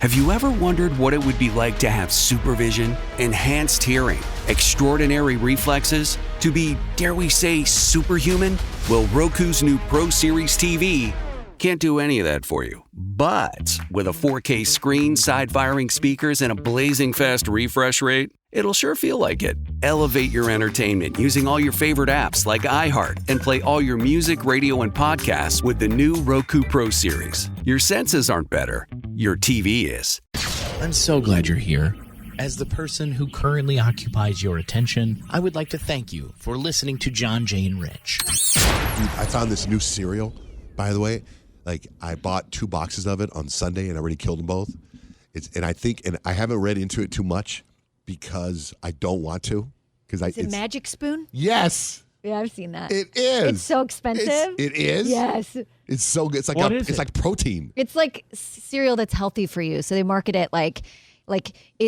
Have you ever wondered what it would be like to have supervision, enhanced hearing, extraordinary reflexes, to be, dare we say, superhuman? Well, Roku's new Pro Series TV can't do any of that for you. But with a 4K screen, side-firing speakers, and a blazing fast refresh rate, it'll sure feel like it. Elevate your entertainment using all your favorite apps like iHeart and play all your music, radio, and podcasts with the new Roku Pro Series. Your senses aren't better. Your TV is. I'm so glad you're here. As the person who currently occupies your attention, I would like to thank you for listening to John, Jay, and Rich. I found this new cereal, by the way. Like, I bought 2 boxes of it on Sunday and I already killed them both. And I haven't read into it too much because I don't want to. Is it Magic Spoon? Yes. Yeah, I've seen that. It is. It's so expensive. It is? Yes. It's so good. It's like protein. It's like cereal that's healthy for you. So they market it like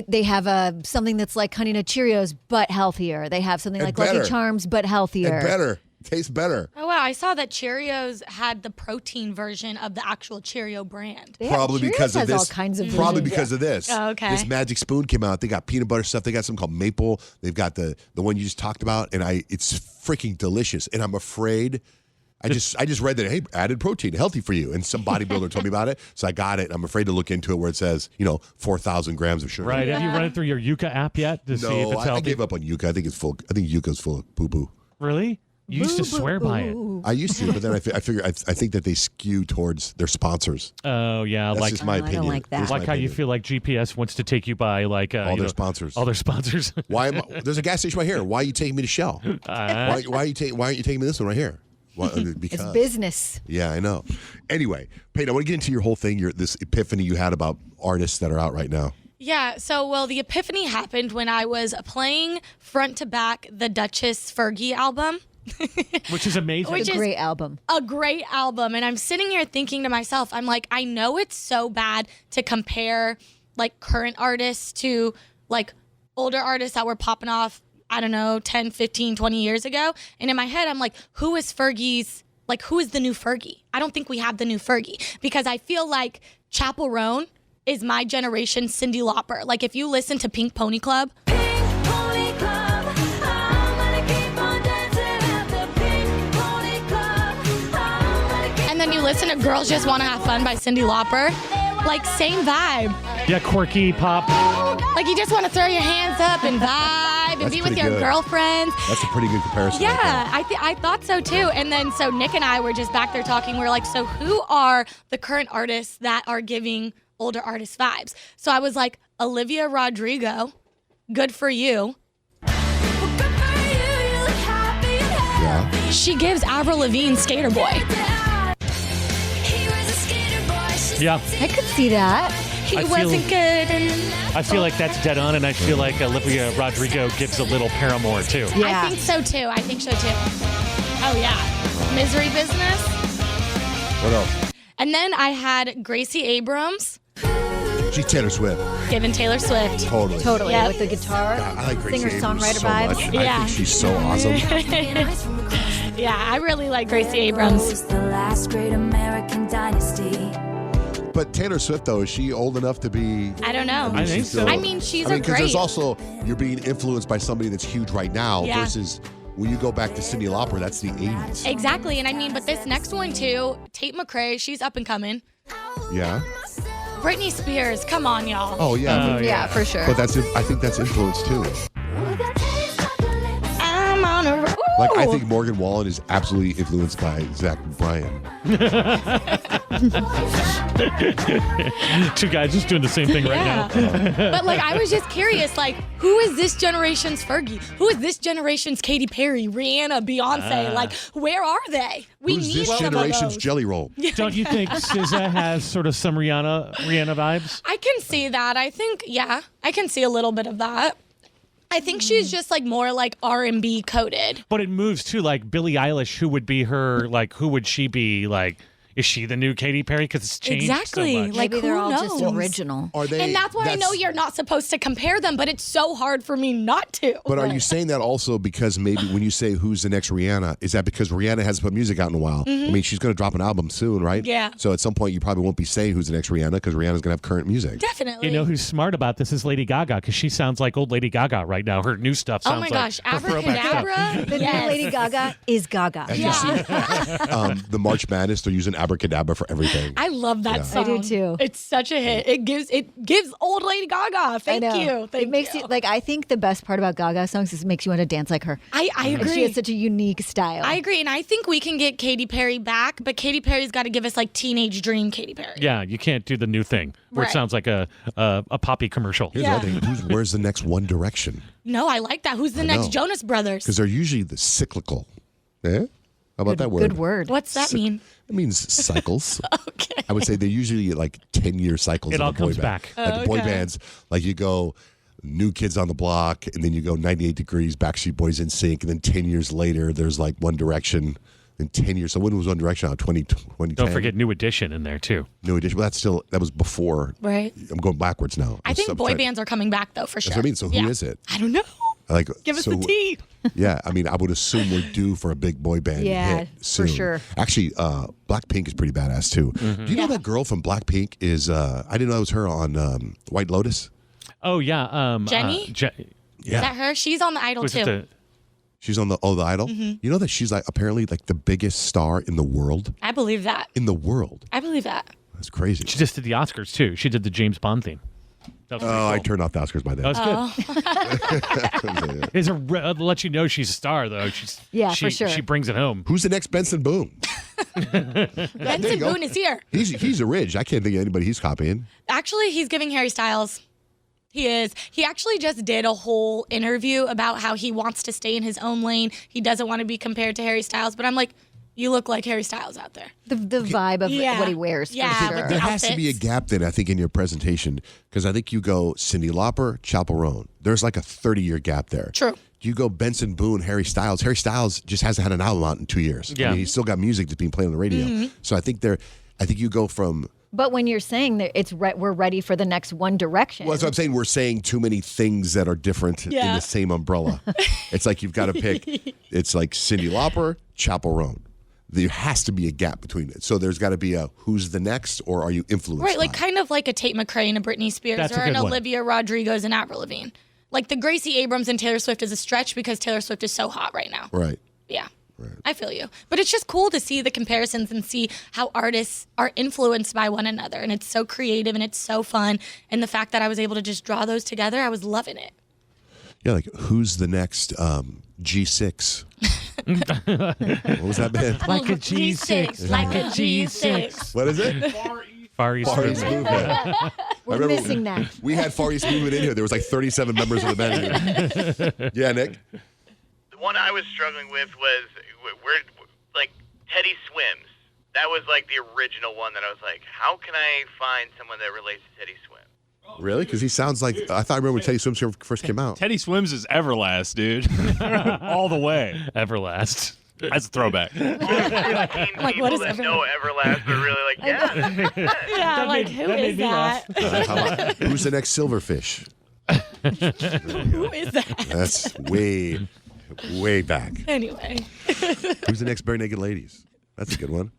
they have something that's like Honey Nut Cheerios, but healthier. They have something like Lucky Charms, but healthier. And better. Tastes better. Oh, wow. I saw that Cheerios had the protein version of the actual Cheerio brand. Probably because of this. All kinds of probably because of this. Oh, okay. This Magic Spoon came out. They got peanut butter stuff. They got something called maple. They've got the one you just talked about, and it's freaking delicious. And I'm afraid. I just read that, hey, added protein, healthy for you. And some bodybuilder told me about it. So I got it. I'm afraid to look into it where it says, 4,000 grams of sugar. Right. Have you run it through your Yuka app yet to see if it's healthy? I gave up on Yuka. I think it's full. I think Yuka's full of poo-poo. Really? You used to swear by it. I used to, but then I think that they skew towards their sponsors. Oh, yeah. That's just my opinion. I don't like that. Like how you feel like GPS wants to take you by all their sponsors. All their sponsors. There's a gas station right here. Why are you taking me to Shell? Why aren't you taking me this one right here? Because it's business. Yeah, I know. Anyway, Payton, I want to get into your whole thing, this epiphany you had about artists that are out right now. Yeah, the epiphany happened when I was playing front to back the Duchess Fergie album. Which is amazing. It's a great album. A great album. And I'm sitting here thinking to myself, I'm like, I know it's so bad to compare like current artists to like older artists that were popping off, I don't know, 10, 15, 20 years ago. And in my head, I'm like, who is the new Fergie? I don't think we have the new Fergie because I feel like Chappell Roan is my generation's Cyndi Lauper. Like if you listen to Pink Pony Club. And then you listen to Girls Just Want to Have Fun by Cyndi Lauper. Like same vibe. Yeah, quirky pop. Like you just want to throw your hands up and vibe and be with your girlfriends. That's a pretty good comparison. Yeah, I thought so too. And then so Nick and I were just back there talking. We're like, so who are the current artists that are giving older artist vibes? So I was like, Olivia Rodrigo, Good For You. Yeah. She gives Avril Lavigne Skater Boy. Yeah. I could see that. He wasn't good. I feel like that's dead on, and I feel like Olivia Rodrigo gives a little Paramore, too. Yeah. I think so, too. Oh, yeah. Misery Business. What else? And then I had Gracie Abrams. She's Taylor Swift. Giving Taylor Swift. Totally. Yep. With the guitar, God, I like Gracie singer-songwriter Abrams so vibes. much. Yeah. I think she's so awesome. Yeah, I really like Gracie Abrams. The last great American dynasty. But Taylor Swift, though, is she old enough to be... I don't know. I think so. I mean, she's a because great... there's also, you're being influenced by somebody that's huge right now versus when you go back to Cyndi Lauper, that's the 80s. Exactly. And I mean, but this next one, too, Tate McRae, she's up and coming. Yeah. Britney Spears, come on, y'all. Oh, yeah. Yeah, for sure. But I think that's influence, too. I'm on a... Like, I think Morgan Wallen is absolutely influenced by Zach Bryan. Two guys just doing the same thing right now. But like, I was just curious, like, who is this generation's Fergie? Who is this generation's Katy Perry, Rihanna, Beyonce? Like, where are they? Who's this some of generation's those. Jelly Roll? Don't you think SZA has sort of some Rihanna vibes? I can see that. I think, I can see a little bit of that. I think she's just like more like R&B coded. But it moves too, like Billie Eilish, who would be her, like, who would she be, like, is she the new Katy Perry? Because it's changed Exactly. so much. Like, Maybe they're who all just knows? original. Are they? And that's why I know you're not supposed to compare them, but it's so hard for me not to. But are you saying that also because maybe when you say who's the next Rihanna, is that because Rihanna hasn't put music out in a while? I mean, she's going to drop an album soon, right? Yeah. So at some point, you probably won't be saying who's the next Rihanna because Rihanna's going to have current music. Definitely. You know who's smart about this is Lady Gaga, because she sounds like old Lady Gaga right now. Her new stuff Oh sounds my like gosh, her throwback stuff. abracadabra. The new Lady Gaga is Gaga. Have you seen the March Madness? They're using abracadabra for everything. I love that Yeah. song. I do too. It's such a hit. It gives old Lady Gaga. Thank I know. you. Thank it makes you. you like. I think the best part about Gaga songs is it makes you want to dance like her. I And agree. she has such a unique style. I agree, and I think we can get Katy Perry back, but Katy Perry's got to give us like teenage dream Katy Perry. Yeah, you can't do the new thing where it Right. sounds like a poppy commercial. Here's Yeah. another thing. Where's the next One Direction? No, I like that. Who's the next know. Jonas Brothers? Because they're usually the cyclical. Yeah? How about that word? Good word. What's that mean? It means cycles. Okay. I would say they're usually like 10-year cycles. It of all a boy comes band. back. Like the boy okay. bands, like you go New Kids on the Block, and then you go 98 Degrees, Backstreet Boys in Sync, and then 10 years later, there's like One Direction. In 10 years. So when was One Direction out? 2010? Don't forget New Edition in there too. New Edition. Well, that was before. Right. I'm going backwards now. I think I'm boy trying- bands are coming back though for sure. That's what I mean. So who is it? I don't know. Like, Give us so- the tea. Yeah, I mean, I would assume we're due for a big boy band Yeah, hit for soon. sure. Actually, Blackpink is pretty badass too. Mm-hmm. Do you know that girl from Blackpink is? I didn't know it was her on White Lotus. Oh yeah, Jenny? Yeah, Is that her? She's on the Idol was too. it the she's on the Idol. Mm-hmm. You know that she's like apparently like the biggest star in the world. I believe that. In the world, I believe that. that's crazy. She just did the Oscars too. She did the James Bond theme. That was pretty Oh, I cool. turned off the Oscars by then. That was good. It's let you know she's a star though. Yeah, she, for sure. She brings it home. Who's the next Benson Boone? Benson go. Boone is here. He's a ridge. I can't think of anybody he's copying. Actually, he's giving Harry Styles. He is. He actually just did a whole interview about how he wants to stay in his own lane. He doesn't want to be compared to Harry Styles. But I'm like, you look like Harry Styles out there. the vibe of Yeah. what he wears. Yeah, for with sure. the There has to be a outfits. gap then, I think, in your presentation, because I think you go Cyndi Lauper, Chaperone. There's like a 30-year gap there. True. You go Benson Boone, Harry Styles. Harry Styles just hasn't had an album out in 2 years. Yeah. I mean, he's still got music that's being played on the radio. Mm-hmm. So I think you go from. But when you're saying that we're ready for the next One Direction. Well, that's what I'm saying. We're saying too many things that are different in Yeah. the same umbrella. It's like you've got to pick. It's like Cyndi Lauper, Chaperone. There has to be a gap between it. So there's got to be a who's the next, or are you influenced? Right, like by it? kind of like a Tate McRae and a Britney Spears That's a or an good one. Olivia Rodrigo's and Avril Lavigne. Like the Gracie Abrams and Taylor Swift is a stretch because Taylor Swift is so hot right now. Right. Yeah. I feel you. But it's just cool to see the comparisons and see how artists are influenced by one another. And it's so creative and it's so fun. And the fact that I was able to just draw those together, I was loving it. Yeah, like who's the next G6? What was that band? Like a G6, like a G6. What is it? Far East Far East Movement. Movement. We're remember- missing that. We had Far East Movement in here. There was like 37 members of the band. Yeah, Nick. The one I was struggling with was where, like, Teddy Swims. That was like the original one that I was like, how can I find someone that relates to Teddy Swims? Really? Because he sounds like I thought I remember when Teddy Swims first came out. Teddy Swims is Everlast, dude. All the way. Everlast. That's a throwback. 15 Like, people what is that Everlast? know Everlast are really like, yeah, that makes sense. Yeah, like who that made is me laugh. that? How about, who's the next Silverfish? Who is that? That's way back. Anyway. Who's the next Bare Naked Ladies? That's a good one.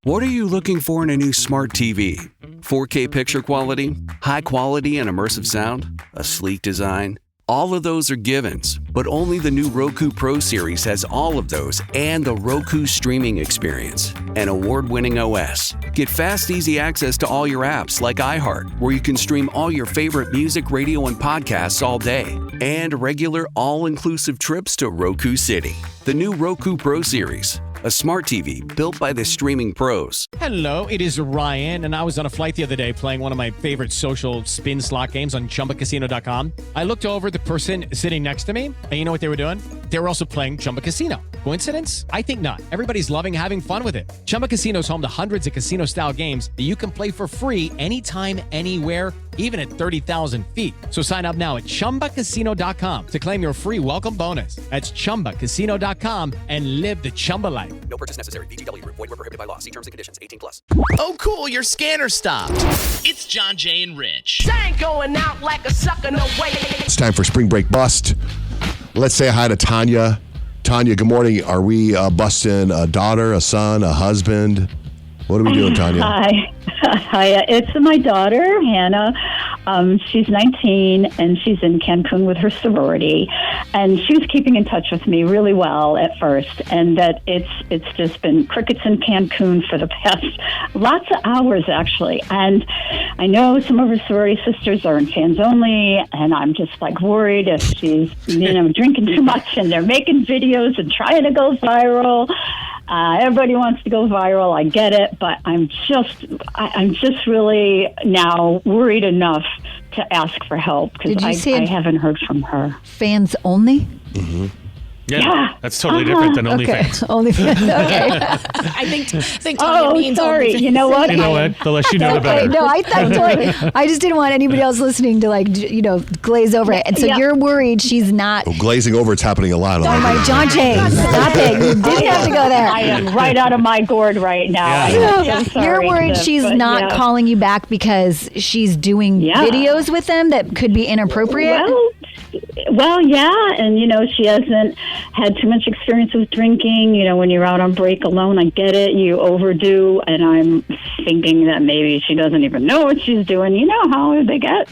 What are you looking for in a new smart TV? 4K picture quality, high quality and immersive sound, a sleek design? All of those are givens, but only the new Roku Pro Series has all of those and the Roku streaming experience, an award-winning OS. Get fast, easy access to all your apps like iHeart, where you can stream all your favorite music, radio, and podcasts all day, and regular all-inclusive trips to Roku City. The new Roku Pro Series, a smart TV built by the streaming pros. Hello, it is Ryan, and I was on a flight the other day playing one of my favorite social spin slot games on ChumbaCasino.com. I looked over at the person sitting next to me, and you know what they were doing? They were also playing Chumba Casino. Coincidence? I think not. Everybody's loving having fun with it. Chumba Casino is home to hundreds of casino-style games that you can play for free anytime, anywhere, even at 30,000 feet. So sign up now at ChumbaCasino.com to claim your free welcome bonus. That's ChumbaCasino.com and live the Chumba life. No purchase necessary. VGW. Void where prohibited by law. See terms and conditions. 18+. Oh, cool, your scanner stopped. It's John, Jay, and Rich. Ain't going out like a sucker, no way. It's time for Spring Break Bust. Let's say hi to Tanya. Tanya, good morning. Are we busting a daughter, a son, a husband? What are we doing, Tanya? Hi, it's my daughter, Hannah. She's 19, and she's in Cancun with her sorority. And she was keeping in touch with me really well at first, and that it's just been crickets in Cancun for the past lots of hours, actually. And I know some of her sorority sisters are in fans only, and I'm just like worried if she's drinking too much, and they're making videos and trying to go viral. Everybody wants to go viral. I get it, but I'm just really now worried enough to ask for help because I haven't heard from her. Fans only? Mm-hmm. Yeah, that's totally different than OnlyFans. Okay. OnlyFans. Okay. I think Tanya means sorry. OnlyFans. You know what? You know what? The less you know, the better. No, I just didn't want anybody else listening to glaze over it. And so you're worried she's not. Oh, glazing over, it's happening a lot. Oh my, John Jay, stop it. You didn't have to go there. I am right out of my gourd right now. Yeah. I'm sorry, You're worried she's not calling you back because she's doing videos with them that could be inappropriate? Well, yeah, and she hasn't had too much experience with drinking. When you're out on break alone, I get it, you overdo, and I'm thinking that maybe she doesn't even know what she's doing. You know how they get.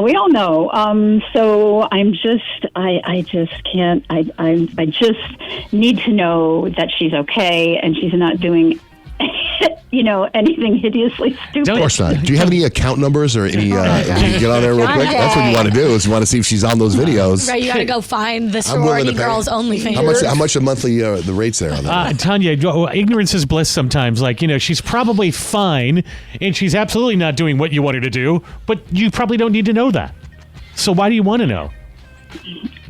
We don't know. So I'm just, I just can't. I just need to know that she's okay and she's not doing anything hideously stupid. Of course not. Do you have any account numbers or any? Get on there real quick. That's what you want to do. Is you want to see if she's on those videos. Right, you got to go find the sorority girls OnlyFans. How much a monthly the rates there on that? Tanya, ignorance is bliss sometimes. She's probably fine, and she's absolutely not doing what you want her to do. But you probably don't need to know that. So why do you want to know?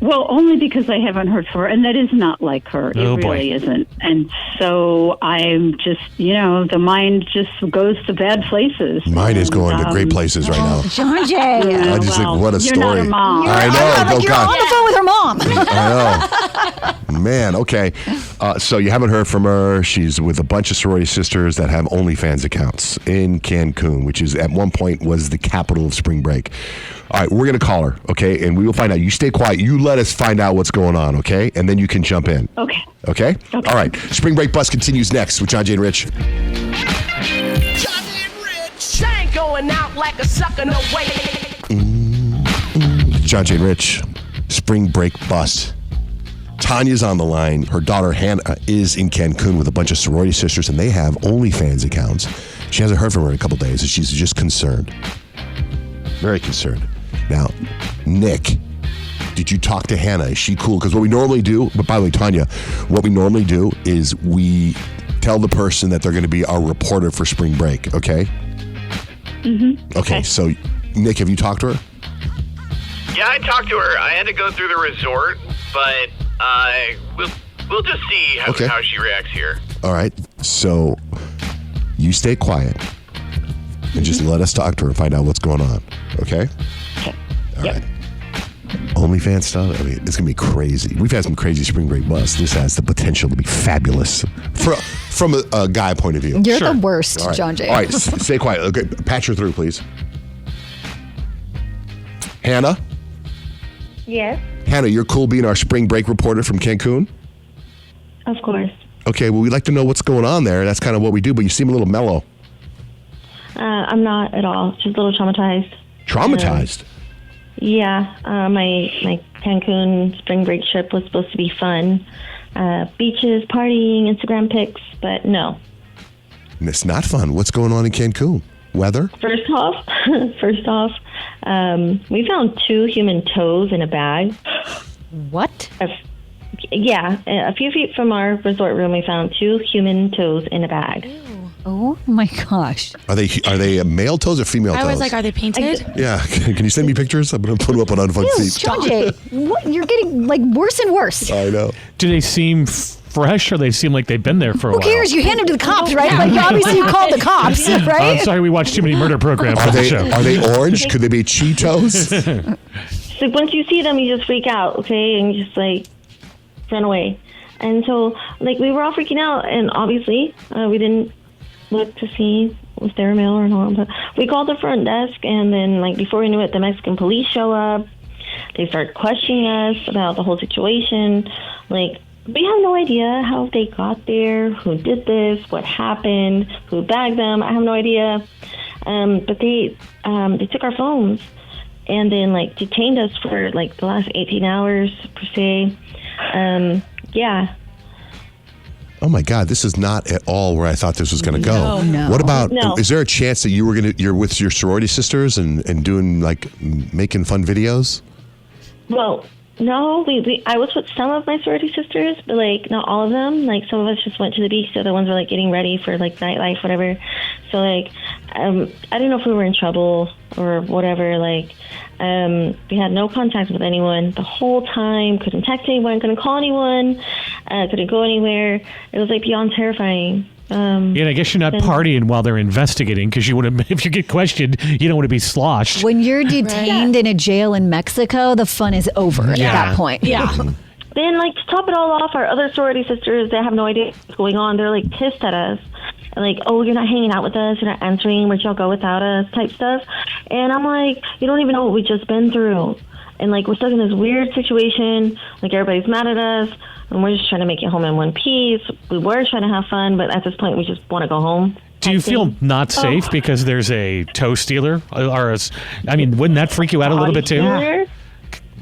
Well, only because I haven't heard from her, and that is not like her. Oh, it really isn't. And so I'm just, the mind just goes to bad places. Mine is going to great places right now. John Jay. I just think, what a story. You're not a mom. I know. You're on the phone with her mom. I know. Man, okay. So you haven't heard from her. She's with a bunch of sorority sisters that have OnlyFans accounts in Cancun, which is at one point was the capital of spring break. All right, we're going to call her, okay? And we will find out. You stay quiet. You let us find out what's going on, okay? And then you can jump in. Okay. Okay? All right. Spring Break Bus continues next with John, Jay, and Rich. John, Jay, and Rich. Ain't going out like a sucker, no way. John, Jay, and Rich. Spring Break Bus. Tanya's on the line. Her daughter, Hannah, is in Cancun with a bunch of sorority sisters, and they have OnlyFans accounts. She hasn't heard from her in a couple days, and she's just concerned. Very concerned. Now, Nick, did you talk to Hannah? Is she cool? Because what we normally do, but by the way, Tanya, what we normally do is we tell the person that they're going to be our reporter for spring break, okay? Mm-hmm. Okay, so Nick, have you talked to her? Yeah, I talked to her. I had to go through the resort, but we'll just see how she reacts here. All right, so you stay quiet and just let us talk to her and find out what's going on, okay? All right. OnlyFans stuff, I mean, it's going to be crazy. We've had some crazy spring break busts. This has the potential to be fabulous from a guy point of view. You're the worst, right. John Jay. All right, stay quiet. Okay, patch her through, please. Hannah? Yes, Hannah, you're cool being our spring break reporter from Cancun? of course. Okay, well, we'd like to know what's going on there. That's kind of what we do, but you seem a little mellow. I'm not at all. Just a little traumatized. Traumatized? Yeah, my Cancun spring break trip was supposed to be fun. Beaches, partying, Instagram pics, but no. And it's not fun. What's going on in Cancun? Weather? First off, we found 2 human toes in a bag. What? A few feet from our resort room, we found 2 human toes in a bag. Oh my gosh. Are they male toes or female toes? I was like, are they painted? Yeah. Can you send me pictures? I'm going to put them up on Unfun Ew, Seat. John Jay, you're getting like worse and worse. I know. Do they seem fresh or they seem like they've been there for a while? Who cares? You hand them to the cops, right? Like obviously you called the cops, right? I'm sorry, we watched too many murder programs on the show. Are they orange? Could they be Cheetos? So once you see them, you just freak out, okay, and you just like run away. And so, like, we were all freaking out, and obviously, we didn't look to see if they were male or not. But we called the front desk, and then, like, before we knew it, the Mexican police show up. They started questioning us about the whole situation. Like, we have no idea how they got there, who did this, what happened, who bagged them. I have no idea. But they took our phones and then, like, detained us for, like, the last 18 hours, per se. Yeah. Oh my God, this is not at all where I thought this was going to go. No. What about, No. is there a chance that you're with your sorority sisters and doing, like, making fun videos? Well, no, I was with some of my sorority sisters, but, like, not all of them. Like, some of us just went to the beach. The other ones were, like, getting ready for, like, nightlife, whatever. So, like, I don't know if we were in trouble or whatever. Like, we had no contact with anyone the whole time. Couldn't text anyone. Couldn't call anyone. Couldn't go anywhere. It was, like, beyond terrifying. And I guess you're not partying while they're investigating because you want to. If you get questioned, you don't want to be sloshed. When you're detained in a jail in Mexico, the fun is over at that point. Yeah. Then, like, to top it all off, our other sorority sisters, they have no idea what's going on. They're, like, pissed at us. Like, oh, you're not hanging out with us. You're not answering. Where'd y'all go without us type stuff. And I'm like, you don't even know what we just been through. And, like, we're stuck in this weird situation. Like, everybody's mad at us. And we're just trying to make it home in one piece. We were trying to have fun, but at this point, we just want to go home. Do you feel not safe because there's a toe stealer? Wouldn't that freak you out a little bit too?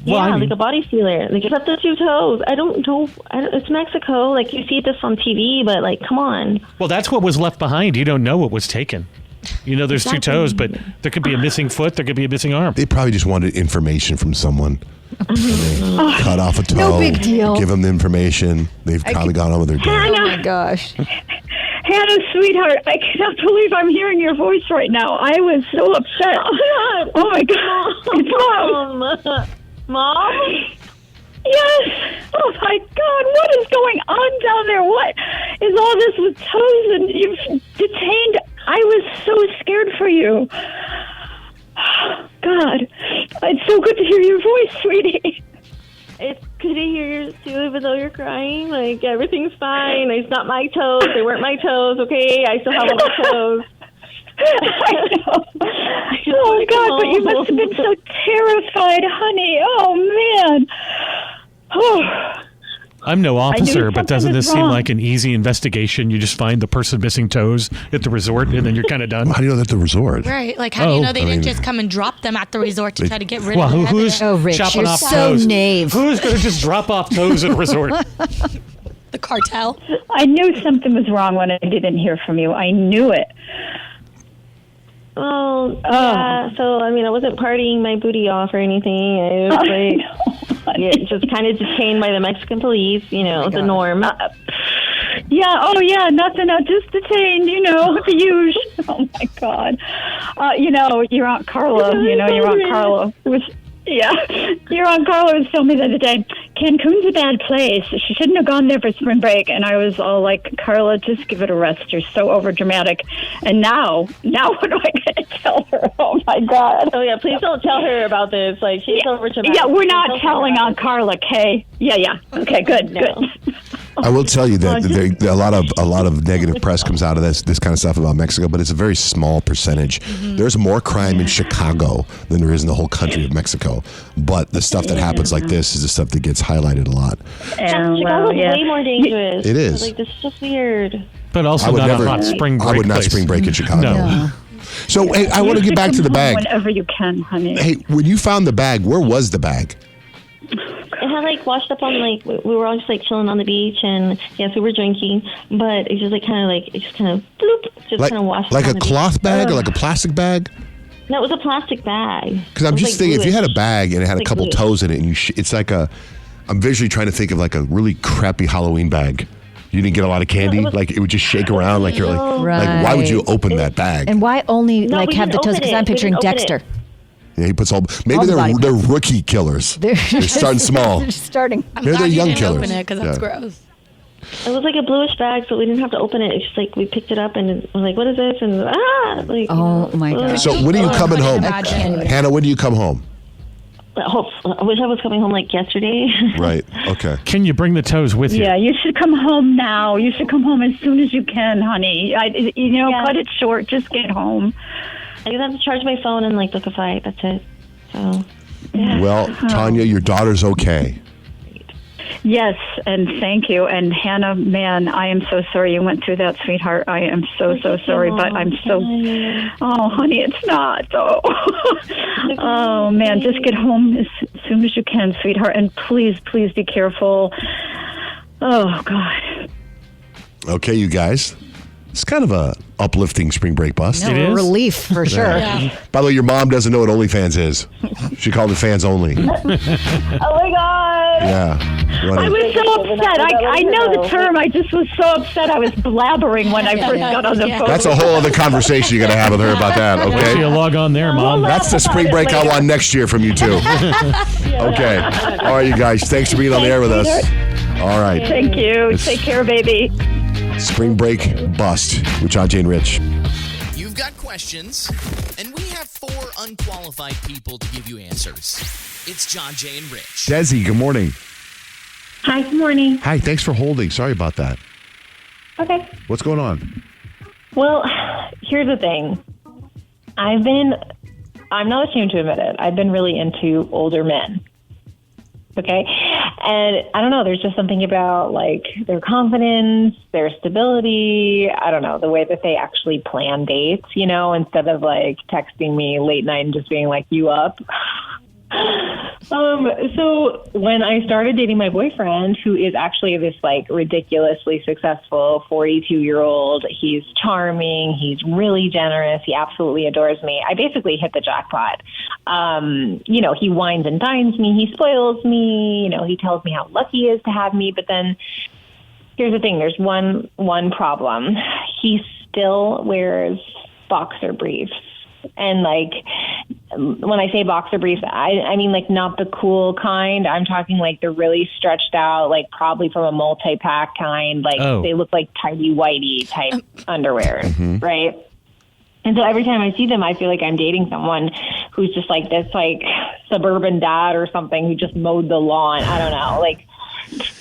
Well, like a body stealer. Like, except the two toes. I don't know. It's Mexico. Like, you see this on TV, but, like, come on. Well, that's what was left behind. You don't know what was taken. You know, there's two toes, but there could be a missing foot. There could be a missing arm. They probably just wanted information from someone. Cut off a toe. No big deal. Give them the information. They've probably gone on with their day. Oh my gosh. Hannah, sweetheart, I cannot believe I'm hearing your voice right now. I was so upset. Oh my God. It's Mom. Mom? Yes. Oh my God. What is going on down there? What is all this with toes and you've detained? I was so scared for you. God. It's so good to hear your voice, sweetie. It's good to hear yours too, even though you're crying. Like, everything's fine. It's not my toes. They weren't my toes, okay? I still have all my toes. I know. Oh, God, but you must have been so terrified, honey. Oh, man. Oh. I'm no officer, but doesn't this seem wrong. like an easy investigation? You just find the person missing toes at the resort, and then you're kind of done. How do you know that's the resort? Right. Like, how do you know they didn't just come and drop them at the resort to try to get rid of them? Who's Rich, chopping you're off so toes? naive. Who's going to just drop off toes at a resort? The cartel. I knew something was wrong when I didn't hear from you. I knew it. Well, yeah. So, I mean, I wasn't partying my booty off or anything. I was like, just kind of detained by the Mexican police, you know, the norm. Yeah, oh yeah, nothing, just detained, you know, the usual. Oh my God. You know, your Aunt Carla, your Aunt Carla was, your Aunt Carla was telling me the other day, Cancun's a bad place. She shouldn't have gone there for spring break. And I was all like, Carla, just give it a rest. You're so overdramatic. And now what am I going to tell her? Oh my God. Oh yeah, please don't tell her about this. Like, she's overdramatic. Yeah, we're not telling Aunt Carla, Kay. Yeah. Okay, good. I will tell you that a lot of negative press comes out of this kind of stuff about Mexico, but it's a very small percentage. There's more crime in Chicago than there is in the whole country of Mexico. But the stuff that happens like this is the stuff that gets highlighted a lot. Chicago's way more dangerous. It is. Like, this is just weird. But also not a hot spring break. I would not place. spring break in Chicago. No. So, hey, I want to get back to the bag. Whenever you can, honey. Hey, when you found the bag, where was the bag? It had, like, washed up on, like, we were all just, like, chilling on the beach, and yes, we were drinking, but it just, like, kind of bloop, just kind of washed like up a on the cloth beach. bag or like a plastic bag? No, it was a plastic bag. Because I'm just thinking, if you had a bag and it had a couple bluish. toes in it, and it's like I'm visually trying to think of like a really crappy Halloween bag. You didn't get a lot of candy? Like it would just shake around like you're like why would you open that bag? And why only have the toes? Because I'm picturing Dexter. Yeah, he puts maybe they're rookie killers. They're starting small. They're just starting. Maybe they're young killers. Open it because that's gross. It was like a bluish bag, so we didn't have to open it. It's just like we picked it up and we're like, what is this? And my God. So when are you coming home? Hannah, when do you come home? I wish I was coming home like yesterday. Right. Okay. Can you bring the toes with you? Yeah, you should come home now. You should come home as soon as you can, honey. Cut it short. Just get home. I just have to charge my phone and like book a flight. That's it. So. Yeah. Well, Tanya, your daughter's okay. Yes, and thank you. And Hannah, man, I am so sorry you went through that, sweetheart. I am so sorry, but I'm so... Oh, honey, it's not. Oh, man, just get home as soon as you can, sweetheart. And please be careful. Oh, God. Okay, you guys. It's kind of a uplifting spring break bust. No, it is relief for sure. Yeah. By the way, your mom doesn't know what OnlyFans is. She called it fans only. Oh my God. Yeah. I was so upset. I know the term. I just was so upset. I was blabbering when I first got on the phone. That's a whole other conversation you got to have with her about that, okay? So you log on there, Mom. That's the spring break I want next year from you, too. Okay. All right, you guys. Thanks for being on the air with us. All right. Thank you. Take care, baby. Spring break bust with John, Jay, and Rich. You've got questions, and we have 4 unqualified people to give you answers. It's John, Jay, and Rich. Desi, good morning. Hi, good morning. Hi, thanks for holding. Sorry about that. Okay. What's going on? Well, here's the thing. I'm not ashamed to admit it, I've been really into older men. Okay? And I don't know, there's just something about like their confidence, their stability, I don't know, the way that they actually plan dates, instead of like texting me late night and just being like, you up? So when I started dating my boyfriend, who is actually this like ridiculously successful 42-year-old, he's charming, he's really generous, he absolutely adores me. I basically hit the jackpot. He wines and dines me, he spoils me, he tells me how lucky he is to have me. But then here's the thing, there's one problem. He still wears boxer briefs. And like, when I say boxer briefs, I mean like not the cool kind. I'm talking like the really stretched out, like probably from a multi-pack kind. Like They look like tidy whitey type underwear, right? And so every time I see them, I feel like I'm dating someone who's just like this like suburban dad or something who just mowed the lawn. I don't know. Like,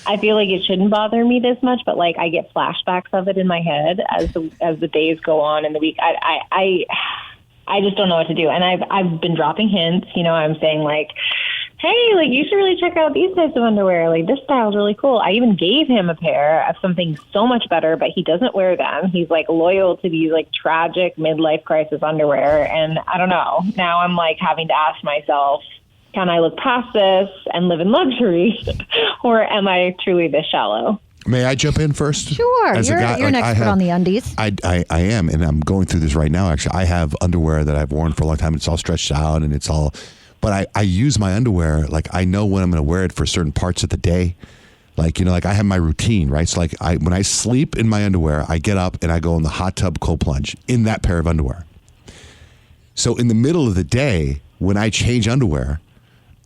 I feel like it shouldn't bother me this much, but like I get flashbacks of it in my head as the days go on in the week. I just don't know what to do. And I've been dropping hints, I'm saying like, hey, like you should really check out these types of underwear. Like this style's really cool. I even gave him a pair of something so much better, but he doesn't wear them. He's like loyal to these like tragic midlife crisis underwear. And I don't know. Now I'm like having to ask myself, can I look past this and live in luxury? Or am I truly this shallow? May I jump in first? Sure. You're an expert on the undies. I am, and I'm going through this right now, actually. I have underwear that I've worn for a long time. It's all stretched out, and it's all... But I use my underwear, like I know when I'm going to wear it for certain parts of the day. Like, like I have my routine, right? So like when I sleep in my underwear, I get up and I go in the hot tub cold plunge in that pair of underwear. So in the middle of the day, when I change underwear,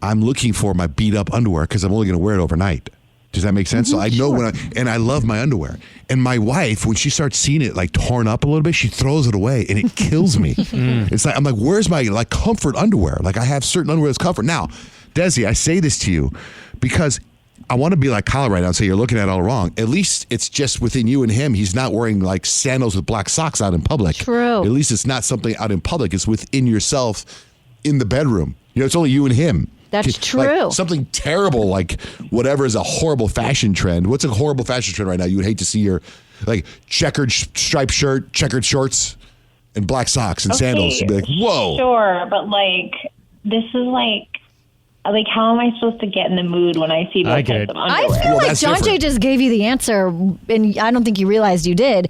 I'm looking for my beat up underwear because I'm only going to wear it overnight. Does that make sense? So I know and I love my underwear. And my wife, when she starts seeing it like torn up a little bit, she throws it away and it kills me. It's like, I'm like, where's my like comfort underwear? Like I have certain underwear that's comfort. Now, Desi, I say this to you because I want to be like Kyle right now and say you're looking at it all wrong. At least it's just within you and him. He's not wearing like sandals with black socks out in public. True. At least it's not something out in public. It's within yourself in the bedroom. It's only you and him. That's true. Like something terrible, like whatever is a horrible fashion trend. What's a horrible fashion trend right now? You would hate to see your like checkered striped shirt, checkered shorts, and black socks and sandals. You'd be like, whoa. Sure, but like this is like how am I supposed to get in the mood when I see those types of underwear? I feel like John Jay just gave you the answer, and I don't think you realized you did.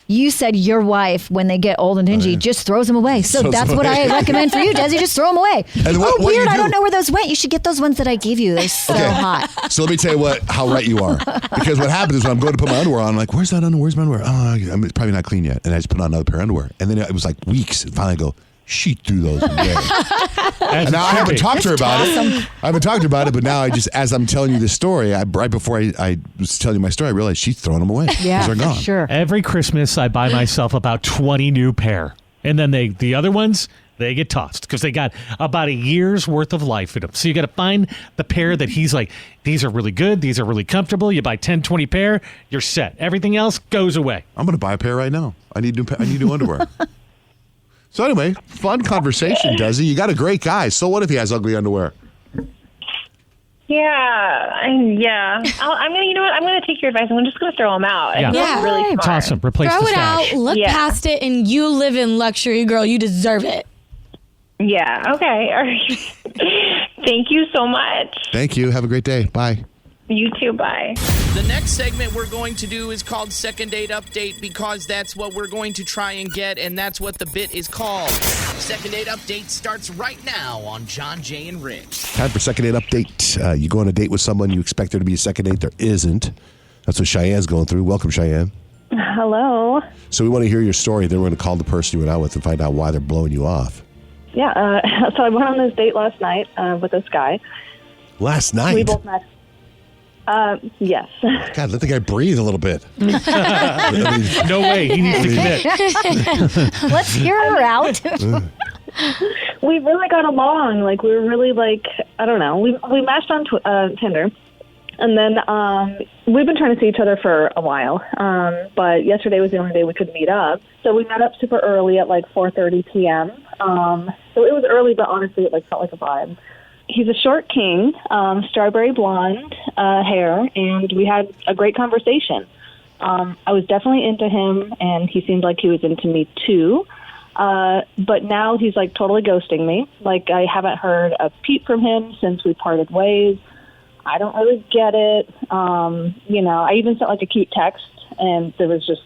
You said your wife, when they get old and dingy, just throws them away. So that's what I recommend for you, Desi. Just throw them away. And what weird. you I do- don't know where those went. You should get those ones that I gave you. They're so hot. So let me tell you how right you are. Because what happens is when I'm going to put my underwear on, I'm like, where's that underwear? Where's my underwear? Oh, it's probably not clean yet. And I just put on another pair of underwear. And then it was like weeks. And finally I go, she threw those away. And now I haven't talked to her about it. I haven't talked to her about it, but now as I'm telling you this story, right before I was telling you my story, I realized she's throwing them away. Yeah, they're gone. sure. Every Christmas, I buy myself about 20 new pair. And then the other ones, they get tossed because they got about a year's worth of life in them. So you got to find the pair that he's like, these are really good. These are really comfortable. You buy 10, 20 pair, you're set. Everything else goes away. I'm going to buy a pair right now. I need new underwear. So anyway, fun conversation, Desi. You got a great guy. So what if he has ugly underwear? Yeah. I'm gonna. You know what? I'm gonna take your advice. I'm just gonna throw them out. Yeah. It's really smart. Toss them. Replace Throw the it stash. out, look past it, and you live in luxury, girl. You deserve it. Yeah. Okay. All right. Thank you so much. Thank you. Have a great day. Bye. You too. Bye. The next segment we're going to do is called Second Date Update because that's what we're going to try and get, and that's what the bit is called. Second Date Update starts right now on John, Jay, and Rich. Time for second date update. You go on a date with someone, you expect there to be a second date. There isn't. That's what Cheyenne's going through. Welcome, Cheyenne. Hello. So we want to hear your story. Then we're going to call the person you went out with and find out why they're blowing you off. Yeah, so I went on this date last night with this guy. Last night? We both met. Yes. God, let the guy breathe a little bit. No way. He needs to commit. Let's hear her out. We really got along. Like, we were really, I don't know. We matched on Tinder. And then we've been trying to see each other for a while. But yesterday was the only day we could meet up. So we met up super early at 4:30 p.m. So it was early, but honestly, it felt like a vibe. He's a short king, strawberry blonde hair, and we had a great conversation. I was definitely into him, and he seemed like he was into me too. But now he's totally ghosting me. I haven't heard a peep from him since we parted ways. I don't really get it. I even sent a cute text, and there was just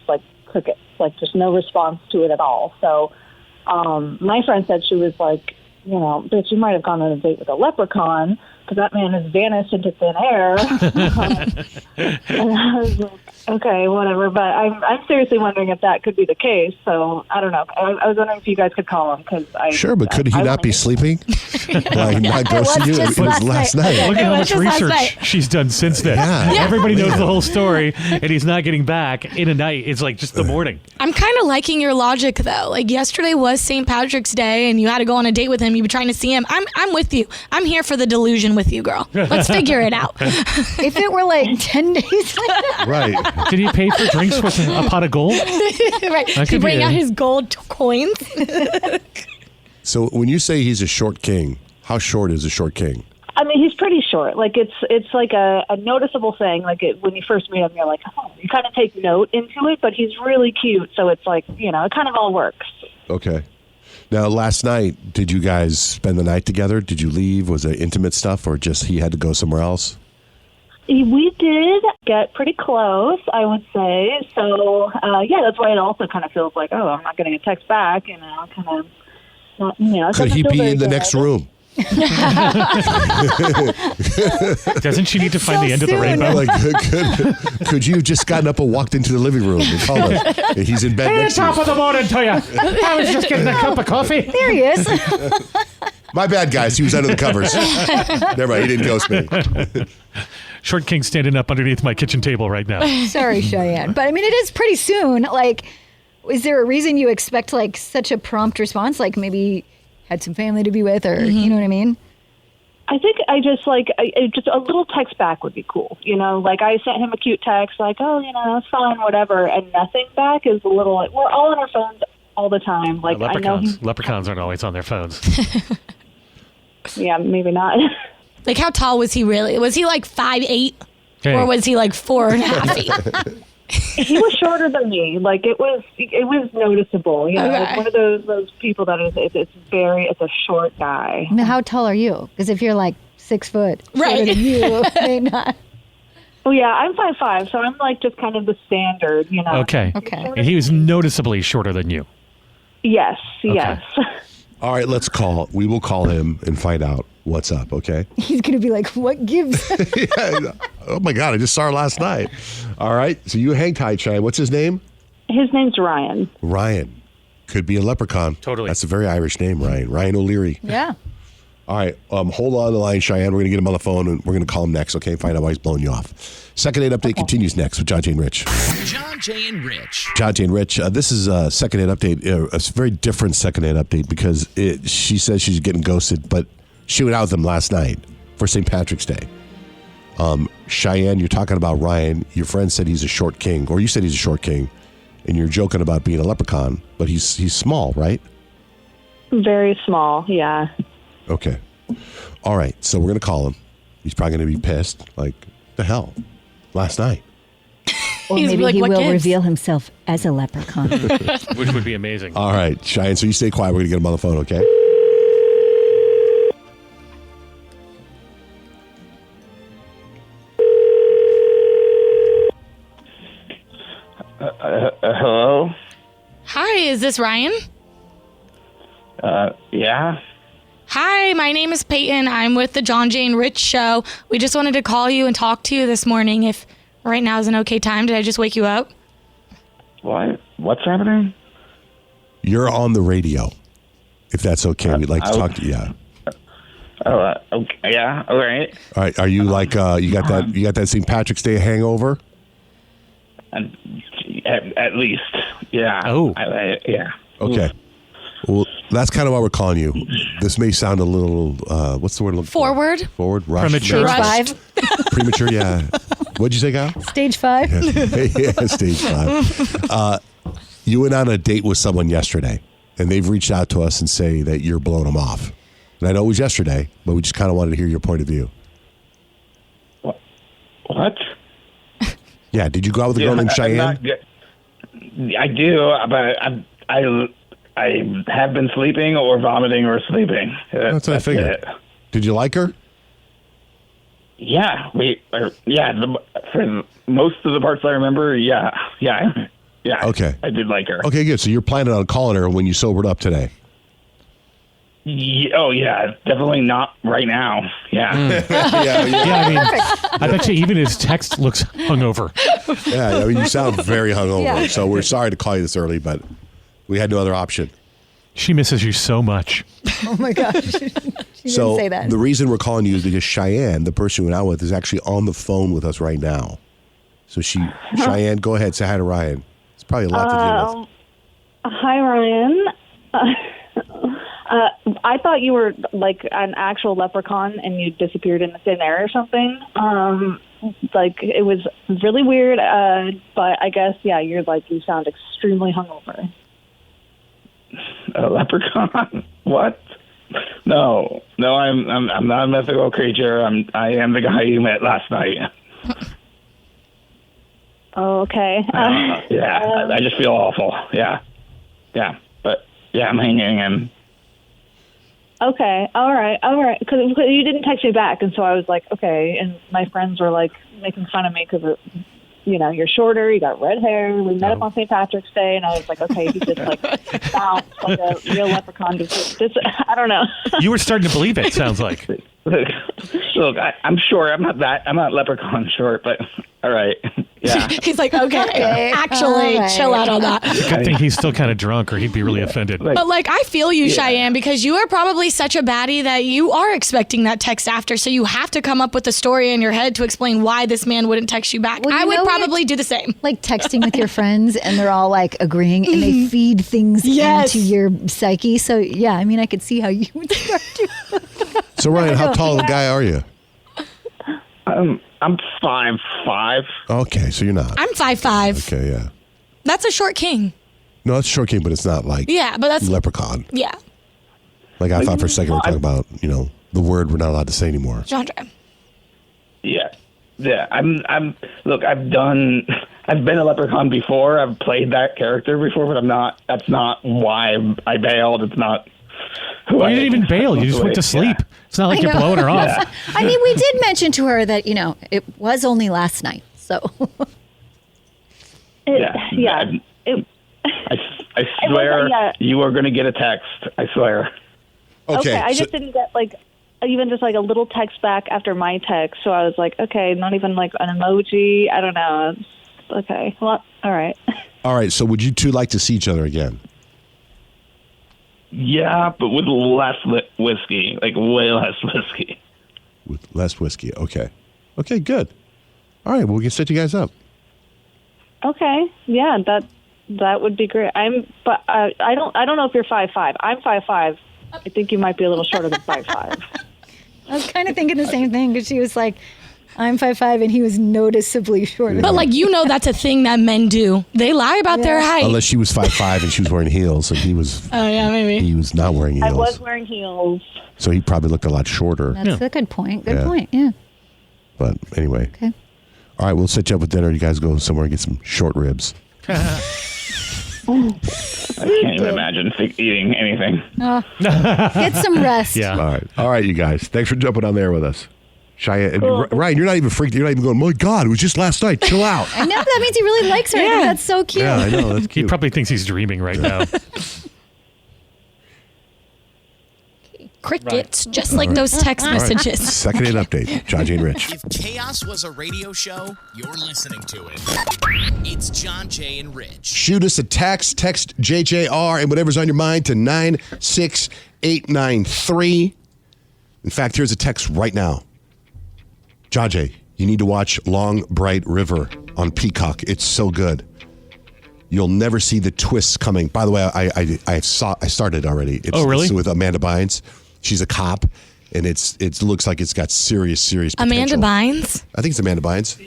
crickets, just no response to it at all. So my friend said she was bitch, you might have gone on a date with a leprechaun because that man has vanished into thin air. And I was like, okay, whatever. But I'm seriously wondering if that could be the case. So I don't know. I was wondering if you guys could call him because Sure, but could he not be sleeping? Not ghosting you? It was last night. Look at how much research she's done since then. Yeah. Everybody knows the whole story, and he's not getting back in a night. It's just the morning. I'm kind of liking your logic, though. Yesterday was St. Patrick's Day, and you had to go on a date with him. You were trying to see him. I'm with you. I'm here for the delusion with you, girl. Let's figure it out. If it were 10 days later. Right. Did he pay for drinks with a pot of gold? Right. That He could bring be out it. his gold coins. So when you say he's a short king, how short is a short king? I mean, he's pretty short. It's a noticeable thing. When you first meet him, you're like, oh, you kind of take note into it, but he's really cute. So it's it kind of all works. Okay. Now, last night, did you guys spend the night together? Did you leave? Was it intimate stuff or just he had to go somewhere else? We did get pretty close, I would say. So, that's why it also kind of feels like, oh, I'm not getting a text back, kind of, it Could he doesn't feel be very in the good. next room? Doesn't she need to find the end of the rainbow? Could you have just gotten up and walked into the living room and called him? He's in bed next to Top you. of the morning to you. I was just getting a cup of coffee. There he is. My bad, guys. He was under the covers. Never mind. He didn't ghost me. Short King standing up underneath my kitchen table right now. Sorry, Cheyenne. But I mean, it is pretty soon. Is there a reason you expect such a prompt response? Maybe had some family to be with, or you know what I mean? I think I just just a little text back would be cool. I sent him a cute text, oh, that's fine, whatever, and nothing back is a little. We're all on our phones all the time. I know Leprechauns aren't always on their phones. Yeah, maybe not. How tall was he really? Was he 5'8", Hey. or was he 4.5 feet? He was shorter than me. It was noticeable. Okay. One of those people that it's a short guy. Now, how tall are you? Because if you're 6 foot, shorter Right. than you, may not. Oh yeah, I'm 5'5", so I'm like just kind of the standard, you know. Okay. And he was noticeably shorter than you. Yes, yes. All right, we will call him and find out what's up, okay? He's going to be like, what gives? Yeah. Oh, my God, I just saw her last night. All right, so you hang tight, Cheyenne. What's his name? His name's Ryan. Ryan. Could be a leprechaun. Totally. That's a very Irish name, Ryan. Ryan O'Leary. Yeah. All right, hold on the line, Cheyenne. We're going to get him on the phone, and we're going to call him next, okay? Find out why he's blowing you off. Second Date Update continues next with John, Jay, and Rich. John, Jay, and Rich. John, Jay, and Rich. This is a Second Date Update, a very different Second Date Update because she says she's getting ghosted, but she went out with him last night for St. Patrick's Day. Cheyenne, you're talking about Ryan. Your friend said he's a short king, or you said he's a short king, and you're joking about being a leprechaun, but he's small, right? Very small, yeah. Okay. All right, so we're going to call him. He's probably going to be pissed. Like, the hell? Last night. Or He's maybe like, he "What will gives?" reveal himself as a leprechaun. Which would be amazing. All right, Cheyenne, so you stay quiet. We're going to get him on the phone, okay? Hello? Hi, is this Ryan? Yeah? Hi, my name is Payton. I'm with the John, Jay, and Rich show. We just wanted to call you and talk to you this morning. If right now is an okay time, did I just wake you up? What? What's happening? You're on the radio, if that's okay. We'd like to talk to you. Yeah. Okay. Yeah, all right. All right, are you like, you got that St. Patrick's Day hangover? At least, yeah. Oh. Yeah. Okay. Well, that's kind of why we're calling you. This may sound a little, what's the word? Forward. Forward? Rush? Premature. Stage 5. Premature, yeah. What'd you say, Kyle? Stage 5. Yeah, stage 5. You went on a date with someone yesterday, and they've reached out to us and say that you're blowing them off. And I know it was yesterday, but we just kind of wanted to hear your point of view. What? Yeah, did you go out with a girl named Cheyenne? I do, but I have been sleeping or vomiting or sleeping. That's what I figured. it. Did you like her? Yeah, for most of the parts I remember, yeah. Okay. I did like her. Okay, good. So you're planning on calling her when you sobered up today? Oh, yeah, definitely not right now. Yeah. Yeah, I mean, I bet you even his text looks hungover. Yeah, I mean, you sound very hungover. Yeah. So we're sorry to call you this early, but we had no other option. She misses you so much. Oh my gosh. She So didn't say that. the reason we're calling you is because Cheyenne, the person we went out with, is actually on the phone with us right now. So Cheyenne, go ahead, say hi to Ryan. It's probably a lot to deal with. Hi, Ryan. I thought you were like an actual leprechaun and you disappeared in the thin air or something. Like it was really weird, but I guess you sound extremely hungover. A leprechaun? What? No, I'm not a mythical creature. I am the guy you met last night. Oh, okay. I just feel awful. Yeah, but I'm hanging in. Okay, all right. Because you didn't text me back, and so I was like, okay. And my friends were like making fun of me because, you're shorter, you got red hair. We met up on St. Patrick's Day, and I was like, okay, he just like bounced like a real leprechaun. I don't know. You were starting to believe it, sounds like. Look, I'm short. I'm not leprechaun short, but all right. Yeah. He's like, okay, actually, chill out on that. Good thing he's still kind of drunk, or he'd be really offended. But I feel you, Cheyenne, because you are probably such a baddie that you are expecting that text after. So you have to come up with a story in your head to explain why this man wouldn't text you back. Well, I would probably do the same. Like texting with your friends and they're all like agreeing and they feed things into your psyche. So yeah, I mean, I could see how you would start to. So Ryan, how tall of a guy are you? I'm 5'5". Okay, so you're not. I'm 5'5". Okay, yeah. That's a short king. No, it's short king, but it's not like but that's leprechaun. Yeah. Like I thought for a second we were talking about, the word we're not allowed to say anymore. Chandra. Yeah. Look, I've been a leprechaun before. I've played that character before, but that's not why I bailed. It's not You didn't even bail. You just went to sleep. Yeah. It's not like you're blowing her off. Yeah. I mean, we did mention to her that, it was only last night. So. I swear you are going to get a text. I swear. Okay, I just didn't get even just a little text back after my text. So I was like, okay, not even an emoji. I don't know. Okay. Well, all right. All right. So would you two like to see each other again? Yeah, but with less whiskey, way less whiskey. With less whiskey. Okay. Okay, good. All right, well, we can set you guys up. Okay. Yeah, that would be great. But I don't know if you're 5'5". I'm 5'5". I think you might be a little shorter than 5'5". I was kind of thinking the same thing because she was like, I'm 5'5", and he was noticeably shorter. But that's a thing that men do. They lie about their height. Unless she was 5'5" and she was wearing heels, and he was. Oh yeah, maybe he was not wearing heels. I was wearing heels. So he probably looked a lot shorter. That's a good point. Good point. Yeah. But anyway. Okay. All right, we'll set you up with dinner. You guys go somewhere and get some short ribs. I can't even imagine eating anything. Get some rest. Yeah. All right, you guys. Thanks for jumping on there with us. Cheyenne, Ryan, you're not even freaked. You're not even going, my God, it was just last night. Chill out. I know. That means he really likes her. I think that's so cute. Yeah, I know. That's cute. He probably thinks he's dreaming right now. Crickets, just like those text messages. Second date update. John, Jay, and Rich. If chaos was a radio show, you're listening to it. It's John, Jay, and Rich. Shoot us a text. Text JJR and whatever's on your mind to 96893. In fact, here's a text right now. John Jay, you need to watch Long Bright River on Peacock. It's so good. You'll never see the twists coming. By the way, I started already. Really? It's with Amanda Bynes. She's a cop, and it looks like it's got serious potential. Amanda Bynes? I think it's Amanda Bynes.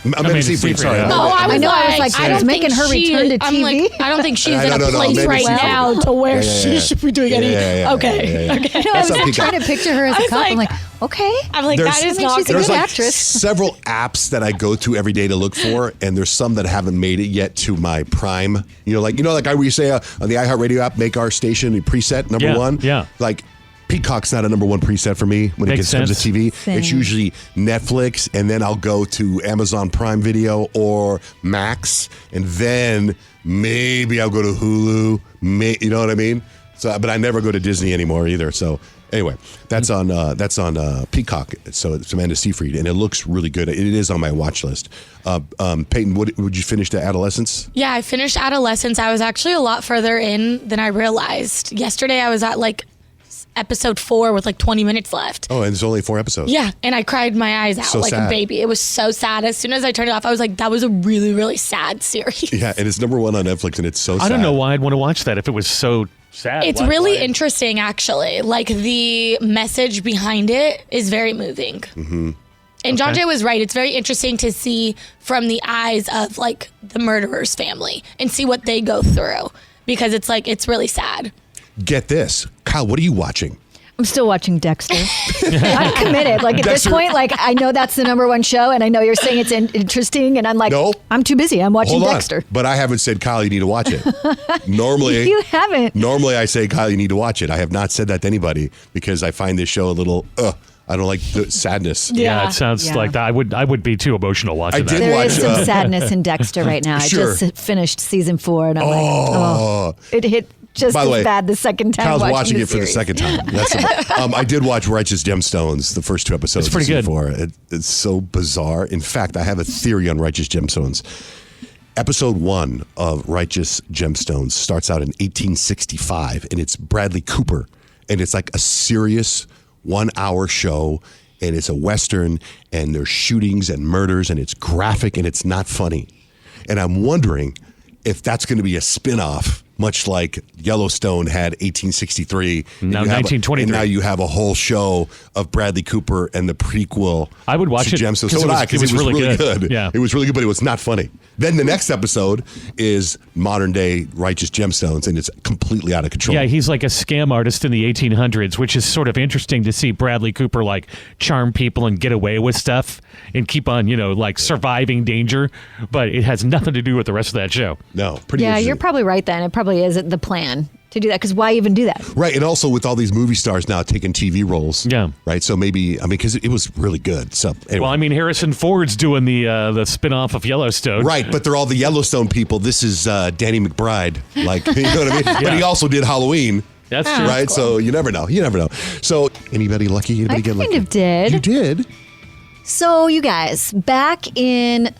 Amanda Seyfried, sorry. Yeah. Oh, I was like, making her return to TV. I don't think she's in a place right now to where she should be doing any. Okay. I was trying to picture her as a cop. I'm like, okay. I'm like, that is not. She's a good actress. Several apps that I go to every day to look for, and there's some that haven't made it yet to my Prime. Like we say on the iHeartRadio app, make our station a preset number one. Yeah. Like, Peacock's not a number one preset for me when it comes to TV. Same. It's usually Netflix, and then I'll go to Amazon Prime Video or Max, and then maybe I'll go to Hulu. You know what I mean? So, but I never go to Disney anymore either. So anyway, that's on Peacock. So it's Amanda Seyfried, and it looks really good. It is on my watch list. Payton, would you finish the Adolescence? Yeah, I finished Adolescence. I was actually a lot further in than I realized. Yesterday, I was at episode 4 with 20 minutes left. Oh, and there's only 4 episodes. Yeah, and I cried my eyes out sad. A baby. It was so sad. As soon as I turned it off, I was like, that was a really, really sad series. Yeah, and it's number 1 on Netflix, and it's so sad. I don't know why I'd want to watch that if it was so sad. It's really interesting, actually. The message behind it is very moving. Mm-hmm. And John Jay was right. It's very interesting to see from the eyes of the murderer's family and see what they go through, because it's really sad. Get this. Kyle, what are you watching? I'm still watching Dexter. I'm committed. At this point, I know that's the number 1 show, and I know you're saying it's interesting, and I'm like, no, I'm too busy. I'm watching Dexter. But I haven't said, Kyle, you need to watch it. Normally, you haven't. Normally, I say, Kyle, you need to watch it. I have not said that to anybody because I find this show a little, I don't like the sadness. Yeah, it sounds like that. I would be too emotional watching that. There is some sadness in Dexter right now. Sure. I just finished season 4, and I'm it hit just as bad the second time. Kyle's watching it for the second time. I did watch Righteous Gemstones, the first 2 episodes. It's pretty good. It's so bizarre. In fact, I have a theory on Righteous Gemstones. Episode 1 of Righteous Gemstones starts out in 1865, and it's Bradley Cooper, and it's like a serious 1-hour show, and it's a Western, and there's shootings and murders, and it's graphic, and it's not funny. And I'm wondering if that's going to be a spin-off, much like Yellowstone had 1863. Now 1923. And now you have a whole show of Bradley Cooper and the prequel. I would watch it because it was really good. Yeah. It was really good, but it was not funny. Then the next episode is modern day Righteous Gemstones, and it's completely out of control. Yeah, he's like a scam artist in the 1800s, which is sort of interesting to see Bradley Cooper charm people and get away with stuff and keep on, surviving danger. But it has nothing to do with the rest of that show. No, pretty Yeah, you're probably right then. It probably is the plan. to do that, because why even do that? Right, and also with all these movie stars now taking TV roles. Yeah. Right, so maybe, because it was really good. So anyway. Well, Harrison Ford's doing the spin-off of Yellowstone. Right, but they're all the Yellowstone people. This is Danny McBride. Like, you know what I mean? Yeah. But he also did Halloween. That's true. Right, so you never know. So anybody lucky? Anybody get lucky? I kind of did. You did? So you guys, back in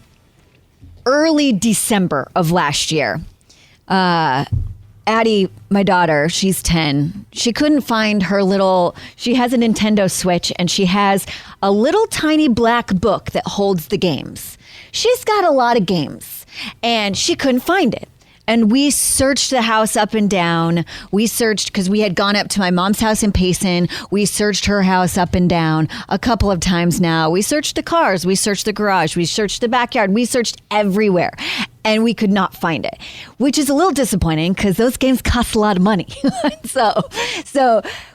early December of last year, Addie, my daughter, she's 10. She couldn't find she has a Nintendo Switch, and she has a little tiny black book that holds the games. She's got a lot of games, and she couldn't find it. And we searched the house up and down. We searched because we had gone up to my mom's house in Payton. We searched her house up and down a couple of times now. We searched the cars. We searched the garage. We searched the backyard. We searched everywhere. And we could not find it, which is a little disappointing because those games cost a lot of money. So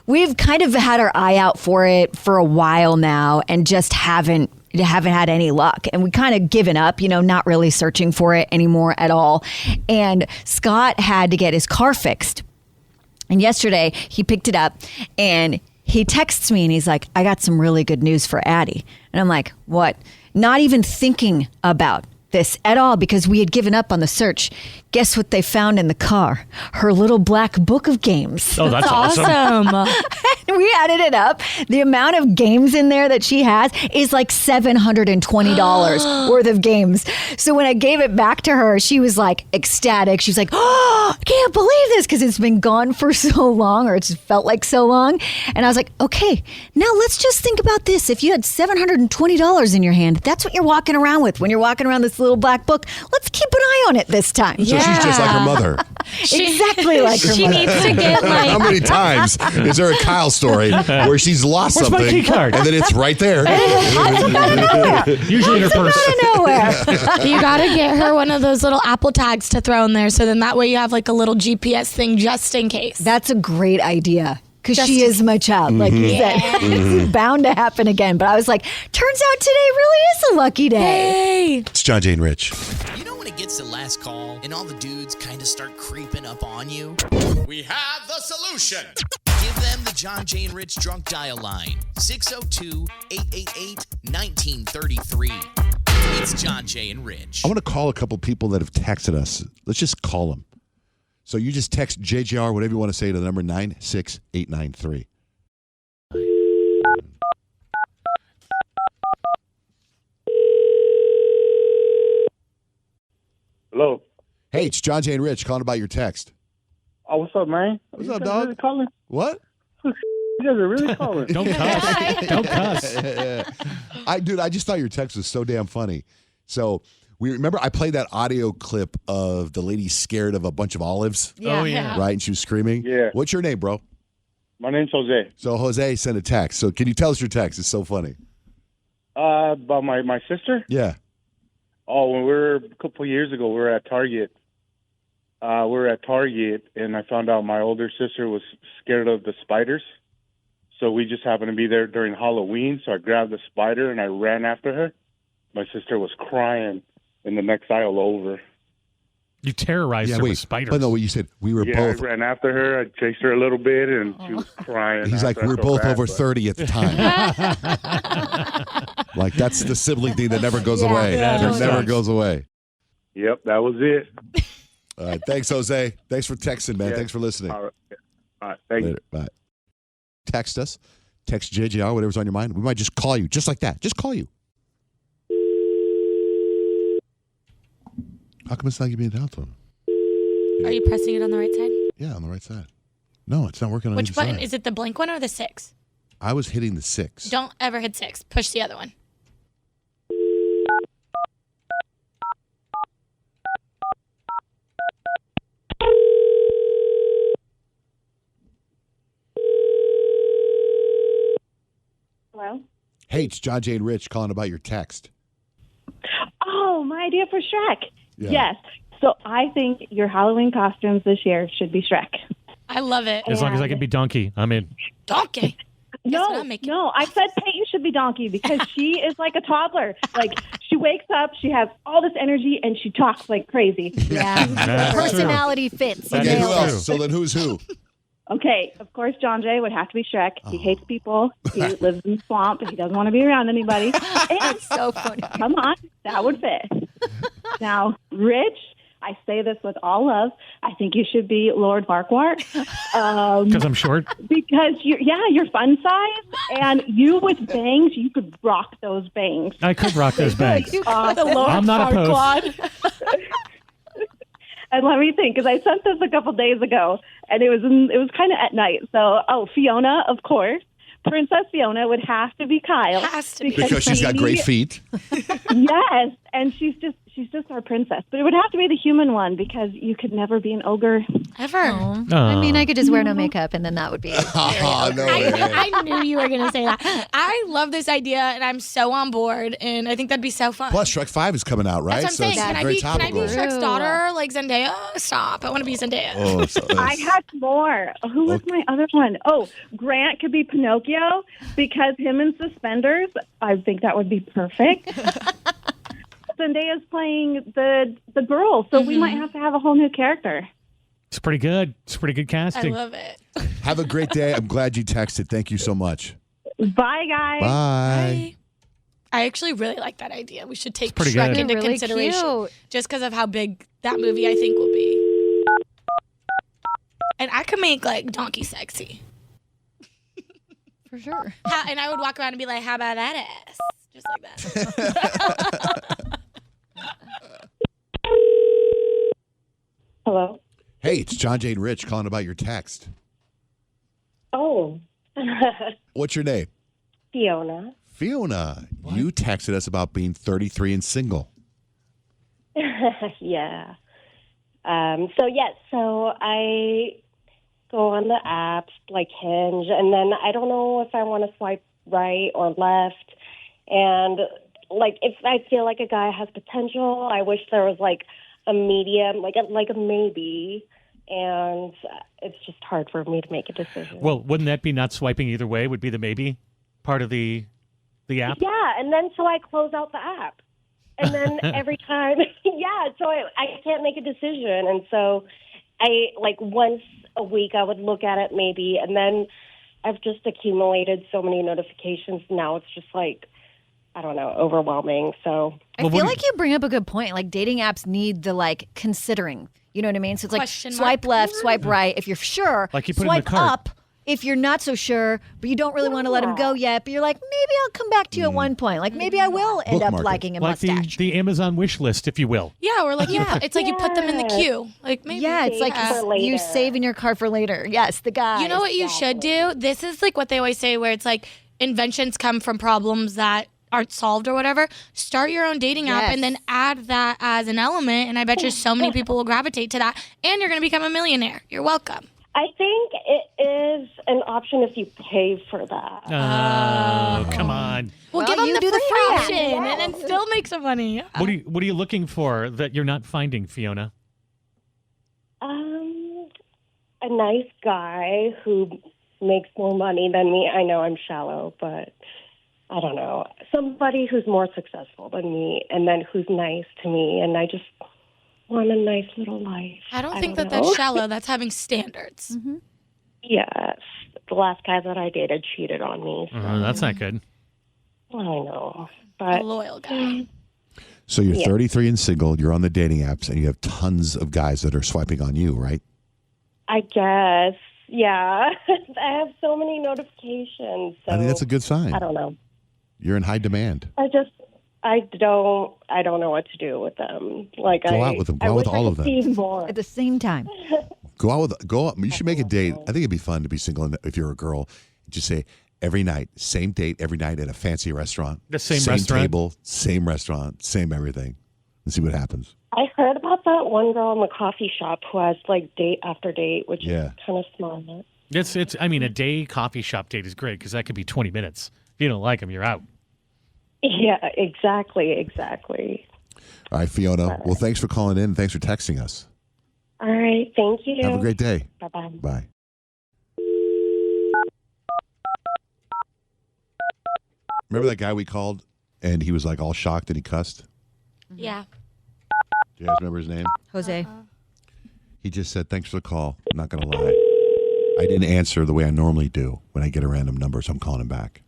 we've kind of had our eye out for it for a while now and just haven't had any luck, and we kind of given up, not really searching for it anymore at all. And Scott had to get his car fixed, and yesterday he picked it up and he texts me and he's like, I got some really good news for Addie. And I'm like, what? Not even thinking about this at all because we had given up on the search. Guess what they found in the car? Her little black book of games. Oh, that's awesome. And we added it up. The amount of games in there that she has is like $720 worth of games. So when I gave it back to her, she was like ecstatic. She's like, oh, I can't believe this because it's been gone for so long, or it's felt like so long. And I was like, okay, now let's just think about this. If you had $720 in your hand, that's what you're walking around with when you're walking around this little black book. Let's keep an eye on it this time. So she's just like her mother. Exactly like her She mother. needs to get like. How many times is there a Kyle story where she's lost Where's my something key card? and then it's right there? Usually in her purse. Out of nowhere. You gotta get her one of those little Apple tags to throw in there, so then that way you have like a little GPS thing just in case. That's a great idea. Because Just she in is my child, like you said. It's bound to happen again. But I was like, turns out today really is a lucky day. Hey. It's John, Jay, and Rich. You know when it gets to last call and all the dudes kind of start creeping up on you? We have the solution. Give them the John, Jay, and Rich drunk dial line. 602-888-1933. It's John, Jay, and Rich. I want to call a couple people that have texted us. Let's just call them. So you just text JJR, whatever you want to say, to the number 96893. Hello. Hey, it's John, Jay, and Rich calling about your text. Oh, what's up, man? What's You up, guys dog? Really calling? What? You guys are really calling. Don't cuss. Don't cuss. I just thought your text was so damn funny. So we remember I played that audio clip of the lady scared of a bunch of olives. Yeah. Oh, yeah. Right? And she was screaming. Yeah. What's your name, bro? My name's Jose. So Jose sent a text. So can you tell us your text? It's so funny. About my sister? Yeah. Oh, when we were a couple years ago, we were at Target. And I found out my older sister was scared of the spiders. So we just happened to be there during Halloween. So I grabbed the spider and I ran after her. My sister was crying in the next aisle over. You terrorized her with spiders. But no, what you said, we were both. I ran after her. I chased her a little bit, and she was crying. He's like, after I we're felt both bad, over but- 30 at the time. Like, that's the sibling thing that never goes away. Yeah, It never goes away. Yep, that was it. All right. Thanks, Jose. Thanks for texting, man. Yeah. Thanks for listening. All right, thank you. Later. Bye. Text us. Text JJR, whatever's on your mind. We might just call you, just like that. Just call you. How come it's not giving me a dial tone? Are you pressing it on the right side? Yeah, on the right side. No, it's not working on Which either button? side. Is it the blank one or the 6? I was hitting the 6. Don't ever hit 6. Push the other one. Hello? Hey, it's John, Jay, and Rich calling about your text. Oh, my idea for Shrek. Yeah. Yes. So I think your Halloween costumes this year should be Shrek. I love it. As long as I can be Donkey, I'm in. Donkey. No, I said Payton should be donkey because she is like a toddler. Like, she wakes up, she has all this energy, and she talks like crazy. Yeah. Personality fits. Okay, who else? So then who's who? Okay, of course, John Jay would have to be Shrek. He hates people. He lives in the swamp. He doesn't want to be around anybody. That's so funny. Come on, that would fit. Now, Rich, I say this with all love. I think you should be Lord Farquhar. Because I'm short? Because you're fun size, and you with bangs, you could rock those bangs. I could rock those bangs. I'm not opposed. And let me think, because I sent this a couple days ago, and it was kind of at night. So, Fiona, of course. Princess Fiona would have to be Kyle. Has to be. Because she's got great feet. Yes, and she's just our princess. But it would have to be the human one because you could never be an ogre. Ever. I mean, I could just wear no makeup, and then that would be. I knew you were going to say that. I love this idea, and I'm so on board, and I think that'd be so fun. Plus, Shrek 5 is coming out, right? That's what I'm saying. Can I be Shrek's True. daughter, like Zendaya? Stop. I want to be Zendaya. Oh, I had more. Who was my other one? Oh, Grant could be Pinocchio because him in suspenders, I think that would be perfect. Zendaya's playing the girl, so we might have to have a whole new character. It's pretty good. It's pretty good casting. I love it. Have a great day. I'm glad you texted. Thank you so much. Bye, guys. Bye. I actually really like that idea. We should take pretty Shrek good. into Really consideration cute. just because of how big that movie I think will be. And I could make like donkey sexy. For sure. And I would walk around and be like, how about that ass? Just like that. Hello. Hey, it's John, Jay, and Rich calling about your text. Oh. What's your name? Fiona. Fiona. You texted us about being 33 and single. Yeah. So I go on the apps like Hinge, and then I don't know if I want to swipe right or left. And like, if I feel like a guy has potential, I wish there was like a medium, like a maybe. And it's just hard for me to make a decision. Well, wouldn't that be not swiping either way would be the maybe part of the app? Yeah, and then so I close out the app. And then every time, so I can't make a decision. And so I, like, once a week I would look at it maybe, and then I've just accumulated so many notifications. Now it's just like, I don't know, overwhelming. So I feel like you bring up a good point. Like, dating apps need the, like, considering. You know what I mean? So it's like Question swipe mark? left, swipe right if you're sure. Like you put it in the swipe cart. up if you're not so sure, but you don't really want to let him go yet. But you're like, maybe I'll come back to you at one point. Like, maybe I will end up Bookmark it. liking a Like mustache. the Amazon wish list, if you will. Yeah, or like, it's like you put them in the queue. Like, maybe. Yeah, it's like for you later. save in your car for later. Yes, the guy. You know what you should do? This is like what they always say, where it's like inventions come from problems that aren't solved or whatever. Start your own dating app and then add that as an element, and I bet you so many people will gravitate to that, and you're going to become a millionaire. You're welcome. I think it is an option if you pay for that. Oh, come on. Well, give them the free option and then still make some money. Yeah. What are you looking for that you're not finding, Fiona? A nice guy who makes more money than me. I know I'm shallow, but I don't know. Somebody who's more successful than me, and then who's nice to me, and I just want a nice little life. I don't think know. that's shallow. That's having standards. Mm-hmm. Yes. The last guy that I dated cheated on me. So. That's not good. I know. But A loyal guy. So you're Yeah. 33 and single, you're on the dating apps, and you have tons of guys that are swiping on you, right? I guess, yeah. I have so many notifications. So I think that's a good sign. I don't know. You're in high demand. I don't know what to do with them. Like Go out with them. Go out with all of them. More. At the same time. Go out. You should make a date. I think it'd be fun to be single if you're a girl. Just say every night, same date every night at a fancy restaurant. The same restaurant? Table, same restaurant, same everything. And see what happens. I heard about that one girl in the coffee shop who has like date after date, which is kind of smart. It's. I mean, a day coffee shop date is great because that could be 20 minutes. If you don't like them, you're out. Yeah, exactly. All right, Fiona. Well, thanks for calling in. Thanks for texting us. All right, thank you. Have a great day. Bye-bye. Bye. Remember that guy we called and he was like all shocked and he cussed? Yeah. Do you guys remember his name? Jose. He just said, thanks for the call. I'm not going to lie. I didn't answer the way I normally do when I get a random number, so I'm calling him back.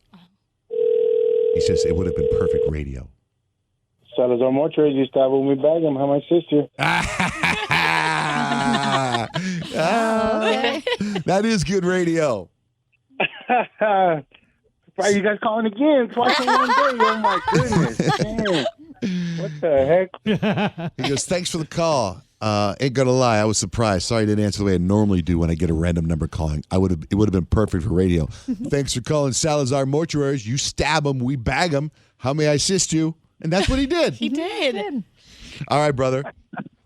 He says it would have been perfect radio. Salazar Mortuary, you stab when we bag him. How my sister? That is good radio. Why you guys calling again? Twice in one day. Oh, my goodness. Damn. What the heck? He goes, thanks for the call. Ain't gonna lie, I was surprised. Sorry I didn't answer the way I normally do when I get a random number calling. It would have been perfect for radio. Thanks for calling Salazar Mortuaries. You stab them, we bag them. How may I assist you? And that's what he did. He did. All right, brother.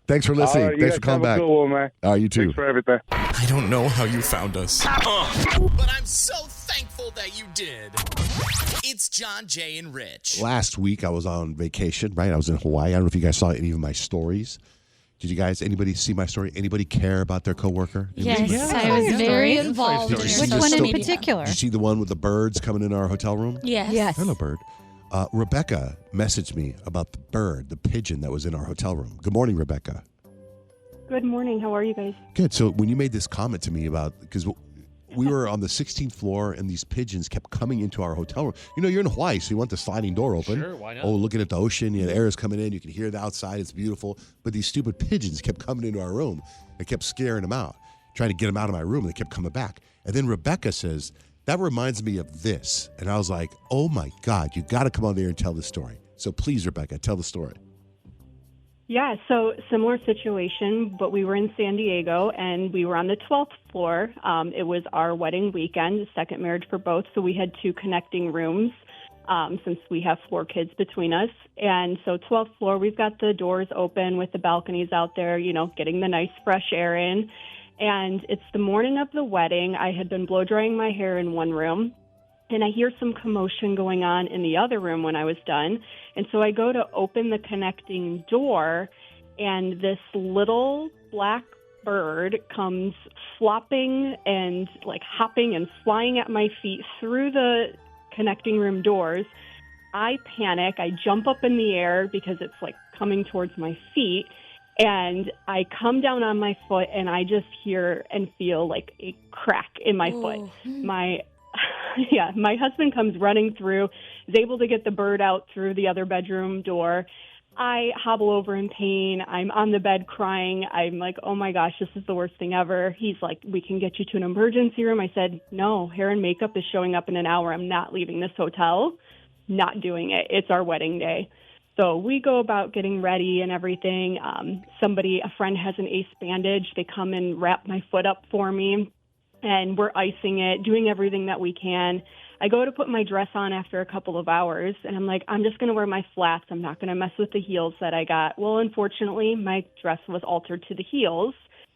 Thanks for listening. All right, Thanks for calling back. Good one, man. All right, you too. Thanks for everything. I don't know how you found us. But I'm so thankful that you did. It's John, Jay, and Rich. Last week I was on vacation, right? I was in Hawaii. I don't know if you guys saw any of my stories. Did you guys, anybody see my story? Anybody care about their coworker? Yes, I was very involved. Which one in particular? Did you see the one with the birds coming in our hotel room? Yes. Hello, bird. Rebecca messaged me about the bird, the pigeon that was in our hotel room. Good morning, Rebecca. Good morning. How are you guys? Good. So when you made this comment to me about, because we were on the 16th floor and these pigeons kept coming into our hotel room. You know, you're in Hawaii, so you want the sliding door open. Sure, why not? Oh, looking at the ocean, the air is coming in. You can hear the outside. It's beautiful. But these stupid pigeons kept coming into our room. I kept scaring them out, trying to get them out of my room. They kept coming back. And then Rebecca says, that reminds me of this. And I was like, oh, my God, you got to come on there and tell the story. So please, Rebecca, tell the story. Yeah, so similar situation, but we were in San Diego and we were on the 12th floor. It was our wedding weekend, second marriage for both, so we had 2 connecting rooms since we have 4 kids between us. And so 12th floor, we've got the doors open with the balconies out there, you know, getting the nice fresh air in. And it's the morning of the wedding. I had been blow drying my hair in one room, and I hear some commotion going on in the other room when I was done. And so I go to open the connecting door, and this little black bird comes flopping and like hopping and flying at my feet through the connecting room doors. I panic. I jump up in the air because it's like coming towards my feet. And I come down on my foot, and I just hear and feel like a crack in my foot. My husband comes running through, is able to get the bird out through the other bedroom door. I hobble over in pain. I'm on the bed crying. I'm like, oh my gosh, this is the worst thing ever. He's like, we can get you to an emergency room. I said, no, hair and makeup is showing up in an hour. I'm not leaving this hotel. Not doing it. It's our wedding day. So we go about getting ready and everything. A friend has an ace bandage. They come and wrap my foot up for me, and we're icing it, doing everything that we can. I go to put my dress on after a couple of hours, and I'm like, I'm just going to wear my flats. I'm not going to mess with the heels that I got. Well, unfortunately, my dress was altered to the heels,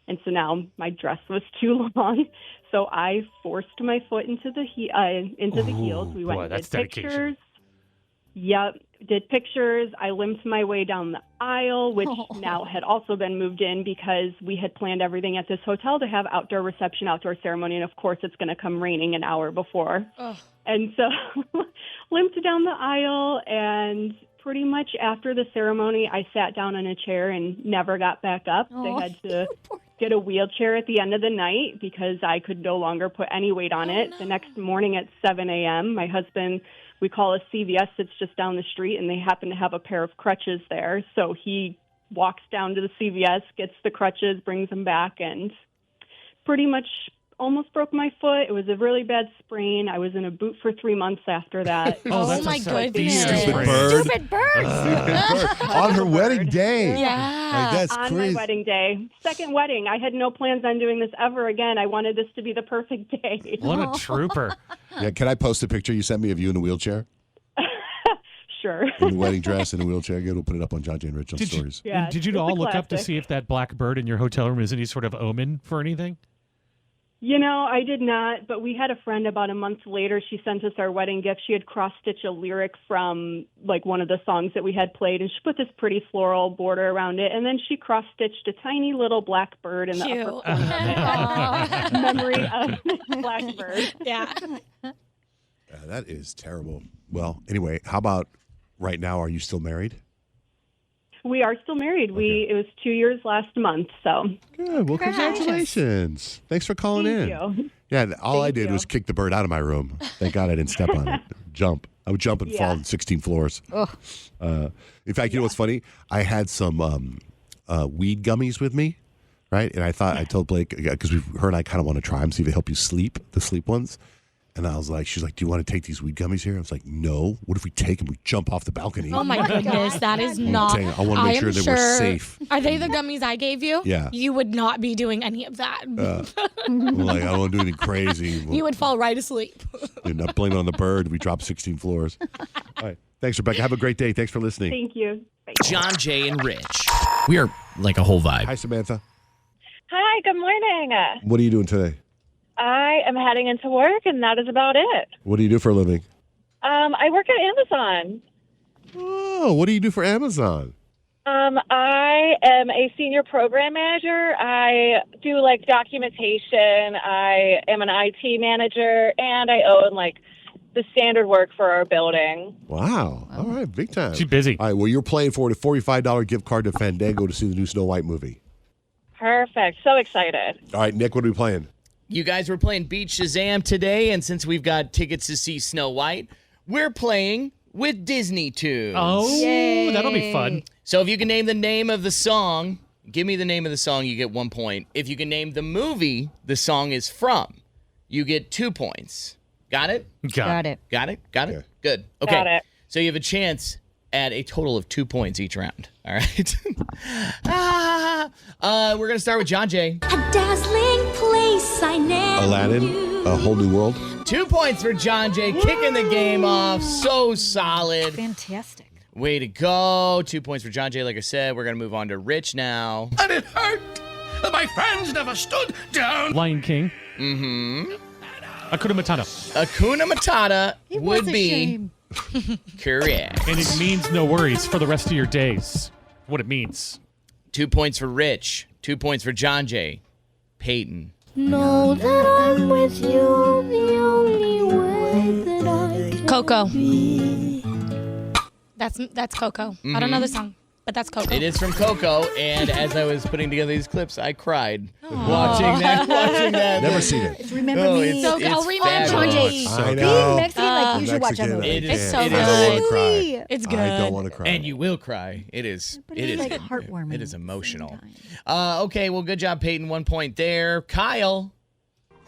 and so now my dress was too long. So I forced my foot into the heels. We went and did pictures. Yep, did pictures. I limped my way down the aisle, which now had also been moved in because we had planned everything at this hotel to have outdoor reception, outdoor ceremony, and of course it's going to come raining an hour before. And so limped down the aisle, and pretty much after the ceremony, I sat down in a chair and never got back up. They had to get a wheelchair at the end of the night because I could no longer put any weight on it. No. The next morning at 7 a.m., my husband, we call a CVS, it's just down the street, and they happen to have a pair of crutches there. So he walks down to the CVS, gets the crutches, brings them back, and pretty much almost broke my foot. It was a really bad sprain. I was in a boot for 3 months after that. Oh my goodness. Stupid bird. On her wedding day. Yeah. Like, that's on crazy. My wedding day. Second wedding. I had no plans on doing this ever again. I wanted this to be the perfect day. What a trooper. Yeah, can I post a picture you sent me of you in a wheelchair? Sure. In the wedding dress and a wheelchair. Good, we'll put it up on John Jay and Rich on stories. Did you all look up to see if that black bird in your hotel room is any sort of omen for anything? You know, I did not, but we had a friend about a month later. She sent us our wedding gift. She had cross-stitched a lyric from, like, one of the songs that we had played, and she put this pretty floral border around it, and then she cross-stitched a tiny little black bird in the upper corner of it. Memory of black bird. Yeah. Yeah, that is terrible. Well, anyway, how about right now? Are you still married? We are still married. It was 2 years last month, so. Good. Well, congratulations. Thanks for calling in. Thank you. Yeah, all I did was kick the bird out of my room. Thank God I didn't step on it. Jump. I would jump and fall 16 floors. In fact, you know what's funny? I had some weed gummies with me, right? And I told Blake, because her and I kind of want to try them, see if they help you sleep, the sleep ones. And I was like, she's like, do you want to take these weed gummies here? I was like, no. What if we take them? We jump off the balcony. Oh my goodness, that is not. I want to make sure that we're safe. Are they the gummies I gave you? Yeah. You would not be doing any of that. I'm like, I don't want to do anything crazy. You would fall right asleep. Dude, not blame it on the bird. We dropped 16 floors. All right. Thanks, Rebecca. Have a great day. Thanks for listening. Thank you. John, Jay, and Rich. We are like a whole vibe. Hi, Samantha. Hi, good morning. What are you doing today? I am heading into work, and that is about it. What do you do for a living? I work at Amazon. Oh, what do you do for Amazon? I am a senior program manager. I do like documentation. I am an IT manager, and I own like the standard work for our building. Wow. All right, big time. She's busy. All right, well, you're playing for a $45 gift card to Fandango to see the new Snow White movie. Perfect. So excited. All right, Nick, what are we playing? You guys were playing Beat Shazam today, and since we've got tickets to see Snow White, we're playing with Disney tunes. Oh, yay. That'll be fun. So if you can name the name of the song, give me the name of the song, you get 1 point. If you can name the movie the song is from, you get 2 points. Got it? Got it. Got it? Got it? Yeah. Good. Okay. Got it. So you have a chance at a total of 2 points each round. All right? We're going to start with John Jay. A dazzling place I never Aladdin, knew. A Whole New World. 2 points for John Jay, kicking the game off. So solid. Fantastic. Way to go. 2 points for John Jay. Like I said, we're going to move on to Rich now. And it hurt. My friends never stood down. Lion King. Mm-hmm. Hakuna Matata. Hakuna Matata It would was a be shame. correct. And it means no worries for the rest of your days. What it means. 2 points for Rich. 2 points for John Jay. Payton. Know that I'm with you the only way that I can Coco. be. That's Coco. I don't know the song, but that's Coco. It is from Coco, and as I was putting together these clips, I cried watching that. Never seen it. It's Remember Me. So it's I'll remember fabulous. Jay. I Being know. Mexican, like, you should watch that Mexican, movie. It is- It's so it good. is- I don't want to cry. It's good. I don't want to cry. And you will cry. It is. But It it's is like heartwarming It is at the same emotional. time. Okay, well, good job, Peyton. 1 point there. Kyle.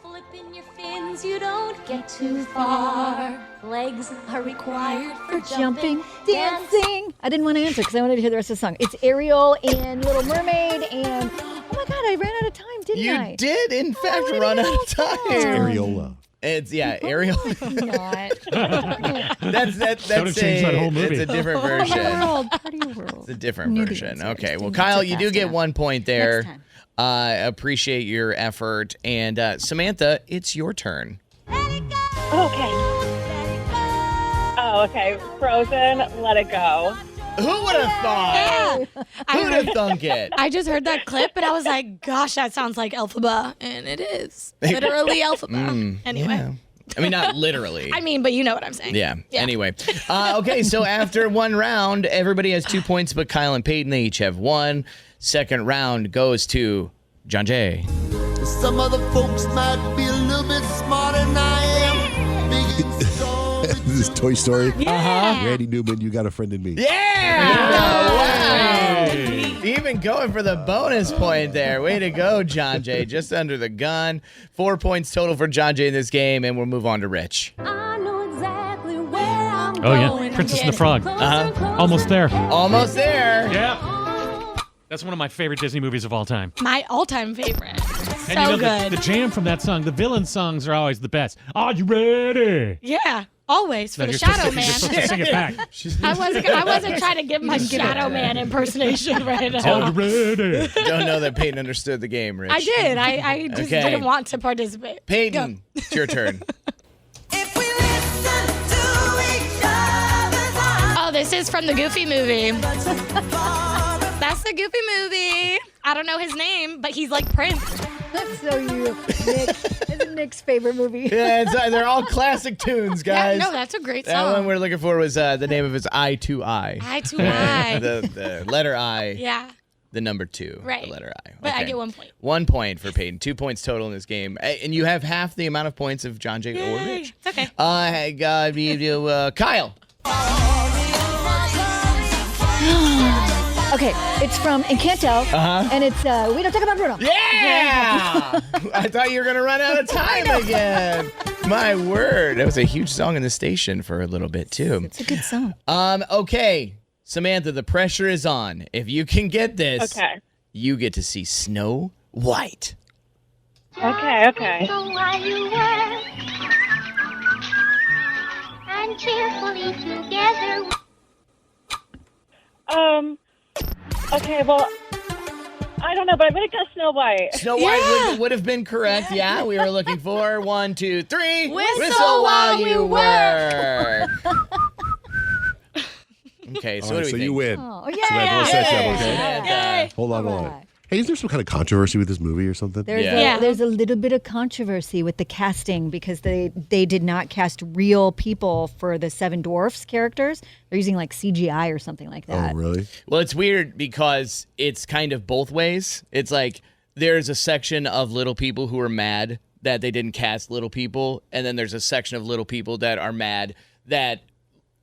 Flipping your fins, you don't get too far. Legs are required for Jumping, dancing. I didn't want to answer because I wanted to hear the rest of the song. It's Ariel and Little Mermaid and oh my God, I ran out of time, didn't I? You did, in fact, I run ran out of time. Areola. It's Ariel. Not. That's Should've changed that whole movie. It's a different Party version. World, Party World. It's a different Knew the version. answer. Okay, Just well, didn't Kyle, answer you do fast get enough. 1 point there. Next time. I appreciate your effort. And Samantha, it's your turn. Okay. Oh, okay. Frozen, Let It Go. Who would have thought? Who would have thunk it? I just heard that clip and I was like, gosh, that sounds like Elphaba. And it is. Literally Elphaba. Anyway. Yeah. I mean, not literally. I mean, but you know what I'm saying. Yeah. Anyway. Okay, so after one round, everybody has 2 points, but Kyle and Peyton, they each have one. Second round goes to John Jay. Some other folks might be a little bit smarter than I am. This is Toy Story. Yeah. Randy Newman, You Got a Friend in Me. Yeah! Wow! Even going for the bonus point there. Way to go, John Jay. Just under the gun. 4 points total for John Jay in this game, and we'll move on to Rich. I know exactly where I'm Oh, going. yeah. Princess and the Frog. Uh-huh. Almost there. Almost there. Yeah. That's one of my favorite Disney movies of all time. My all-time favorite. And So you know, good. the jam from that song, the villain songs are always the best. Are you ready? Yeah. Always for No, the you're Shadow supposed to- Man. You're supposed to sing it back. I wasn't trying to give my Shadow Man impersonation right now. Are you ready? Don't know that Peyton understood the game, Rich. I did. I just Okay. didn't want to participate. Peyton, it's your turn. Oh, this is from the Goofy movie. That's the Goofy movie. I don't know his name, but he's like Prince. That's so you, Nick. Isn't Nick's favorite movie. Yeah, they're all classic tunes, guys. Yeah, no, that's a great That song. one we're looking for was the name of his Eye to Eye. Eye to Eye. The letter I. Yeah. The number 2. Right. The letter I. But I Okay. get 1 point. 1 point for Payton. 2 points total in this game. And you have half the amount of points of John Jay or Rich. It's okay. Kyle. Okay, it's from Encanto, and it's We Don't Talk About Bruno. Yeah! I thought you were going to run out of time again. My word. That was a huge song in the station for a little bit, too. It's a good song. Okay. Samantha, the pressure is on. If you can get this, you get to see Snow White. Okay. So while you were and cheerfully together. Okay, well, I don't know, but I'm going to go Snow White. Snow White would have been correct. Yeah, we were looking for 1, 2, 3. Whistle while you work. Okay, so All what right, do we so think? you win. Oh, Samantha, we'll set you up, okay? Samantha. Hold on. Hey, is there some kind of controversy with this movie or something? There's a little bit of controversy with the casting because they did not cast real people for the Seven Dwarfs characters. They're using like CGI or something like that. Oh, really? Well, it's weird because it's kind of both ways. It's like there's a section of little people who are mad that they didn't cast little people, and then there's a section of little people that are mad that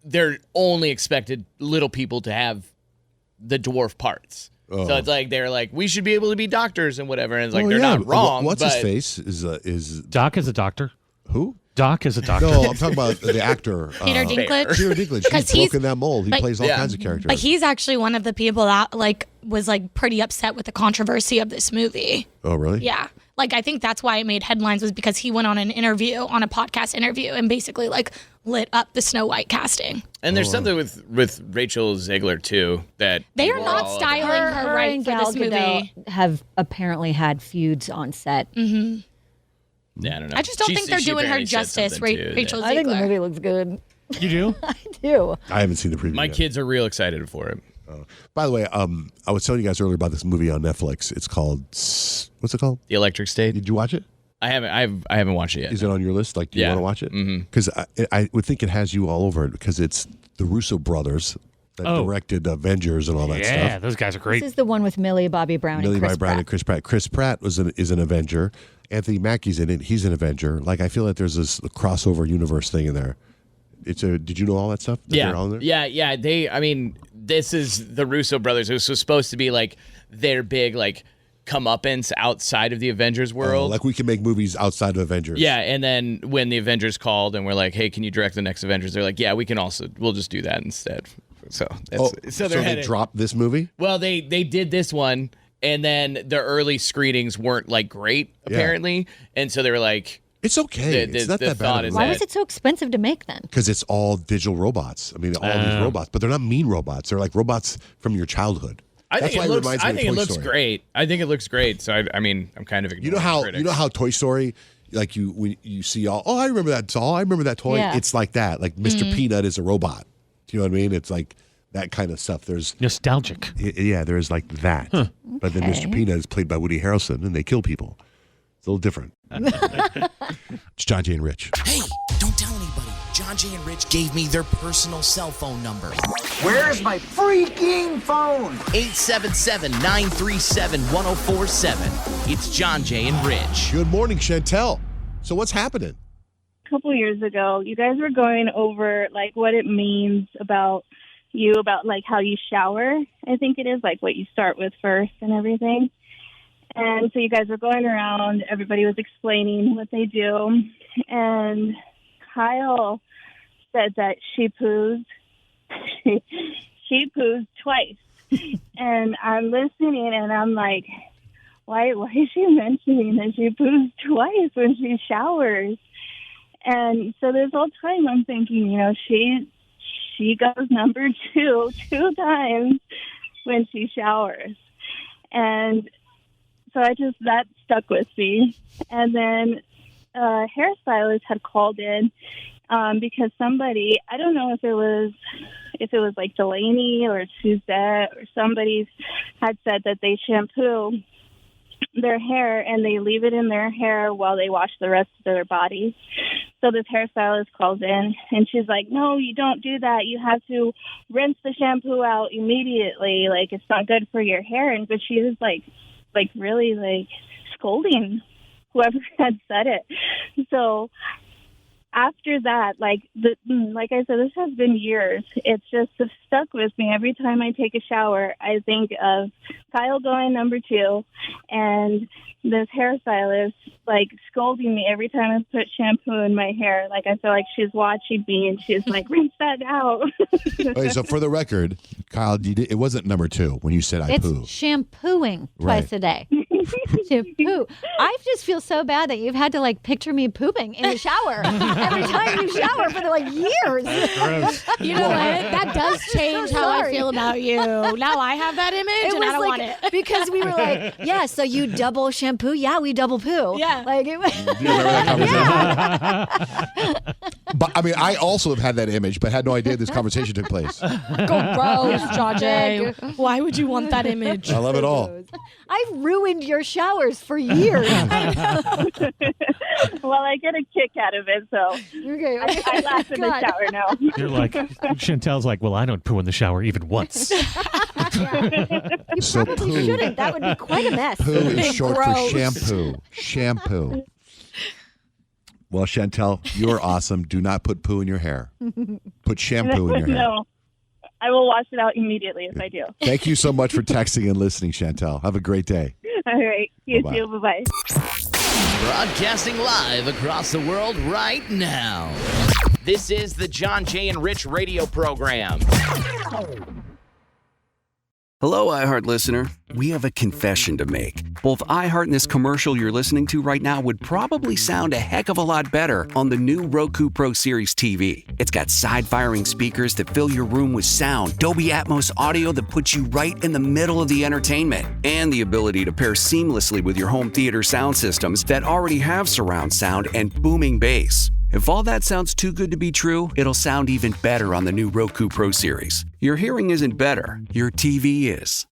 they're only expected little people to have the dwarf parts. Oh. So it's like they're like, we should be able to be doctors and whatever. And it's like they're not wrong. What's his but- face? Is Doc is a doctor. Who? Doc is a doctor. No, I'm talking about the actor. Peter Dinklage? Peter Dinklage. Because He's broken that mold. He but- plays all kinds of characters. But he's actually one of the people that was pretty upset with the controversy of this movie. Oh, really? Yeah. I think that's why it made headlines was because he went on a podcast interview and basically lit up the Snow White casting. And there's something with Rachel Zegler too that They are people not all- styling her right and for Gal this movie. Gadot have apparently had feuds on set. Mm-hmm. Yeah, I don't know. I just don't think they're she doing her apparently said justice, something, too, Rachel that- I think the Zegler. movie looks good. You do? I do. I haven't seen the preview My yet. kids are real excited for it. By the way, I was telling you guys earlier about this movie on Netflix. It's called, what's it called? The Electric State. Did you watch it? I haven't watched it yet. Is it on your list? Do you want to watch it? Because I would think it has you all over it because it's the Russo brothers that directed Avengers and all that stuff. Yeah, those guys are great. This is the one with Millie Bobby Brown Millie and Chris Bobby Brown Pratt. and Chris Pratt. Chris Pratt is an Avenger. Anthony Mackie's in it. He's an Avenger. I feel like there's this crossover universe thing in there. Did you know all that stuff? That they're all in there? Yeah. This is the Russo brothers. It was supposed to be their big comeuppance outside of the Avengers world. We can make movies outside of Avengers. Yeah, and then when the Avengers called and we're like, "Hey, can you direct the next Avengers?" They're like, "Yeah, we'll just do that instead." So So they dropped this movie? Well, they did this one, and then the early screenings weren't great apparently, and so they were like, "It's okay. It's not that bad." Why was it so expensive to make then? Because it's all digital robots. I mean, all these robots, but they're not mean robots. They're like robots from your childhood. I That's think why it looks. reminds me I of think it Toy looks Story. great. I think it looks great. So I'm kind of ignoring You know how Toy Story, when you see I remember that doll. I remember that toy. Yeah. It's like that. Like Mr. Peanut is a robot. Do you know what I mean? It's like that kind of stuff. There's nostalgic. Yeah, there's like that. But then Mr. Peanut is played by Woody Harrelson, and they kill people. It's a little different. It's John Jay and Rich. Hey, don't tell anybody. John Jay and Rich gave me their personal cell phone number. Where's my freaking phone? 877-937-1047. It's John Jay and Rich. Good morning, Chantel. So what's happening? A couple years ago, you guys were going over what it means about how you shower. I think it is what you start with first and everything. And so you guys were going around, everybody was explaining what they do, and Kyle said that she poos twice. And I'm listening and I'm like, why is she mentioning that she poos twice when she showers? And so this whole time I'm thinking, she goes number two times when she showers. And so that stuck with me. And then a hairstylist had called in because somebody, I don't know if it was Delaney or Suzette or somebody had said that they shampoo their hair and they leave it in their hair while they wash the rest of their body. So this hairstylist calls in and she's like, no, you don't do that. You have to rinse the shampoo out immediately. Like, it's not good for your hair. And but she was like really like scolding whoever had said it. So after that, like I said, this has been years. It's just stuck with me. Every time I take a shower, I think of Kyle going number 2 and this hairstylist like scolding me every time I put shampoo in my hair. Like, I feel like she's watching me and she's like, rinse that out. Okay, so for the record, Kyle, it wasn't number 2 when you said I It's poo. shampooing twice a day. Shampoo. I just feel so bad that you've had to like picture me pooping in the shower every time you shower for like years. You know what? That does change how I feel about you. Now I have that image and I don't want it. Because we were like, yeah, so you double shampoo? Yeah, we double poo. Yeah. Like it was. Do you remember that conversation? But I mean, I also have had that image, but had no idea this conversation took place. Gross, Jay. Why would you want that image? I love it all. I've ruined your showers for years. Well, I get a kick out of it, so okay. I laugh in the shower now. You're like, Chantel's like, well, I don't poo in the shower even once. You So probably poo. shouldn't. That would be quite a mess. Poo is short for Gross. shampoo. Shampoo. Well, Chantel, you're awesome. Do not put poo in your hair. Put shampoo in your hair. No, I will wash it out immediately if I do. Thank you so much for texting and listening, Chantel. Have a great day. All right. You Bye-bye. too. Bye-bye. Broadcasting live across the world right now. This is the John, Jay, and Rich radio program. Hello, iHeart listener. We have a confession to make. Both iHeart and this commercial you're listening to right now would probably sound a heck of a lot better on the new Roku Pro Series TV. It's got side-firing speakers that fill your room with sound, Dolby Atmos audio that puts you right in the middle of the entertainment, and the ability to pair seamlessly with your home theater sound systems that already have surround sound and booming bass. If all that sounds too good to be true, it'll sound even better on the new Roku Pro Series. Your hearing isn't better, your TV is.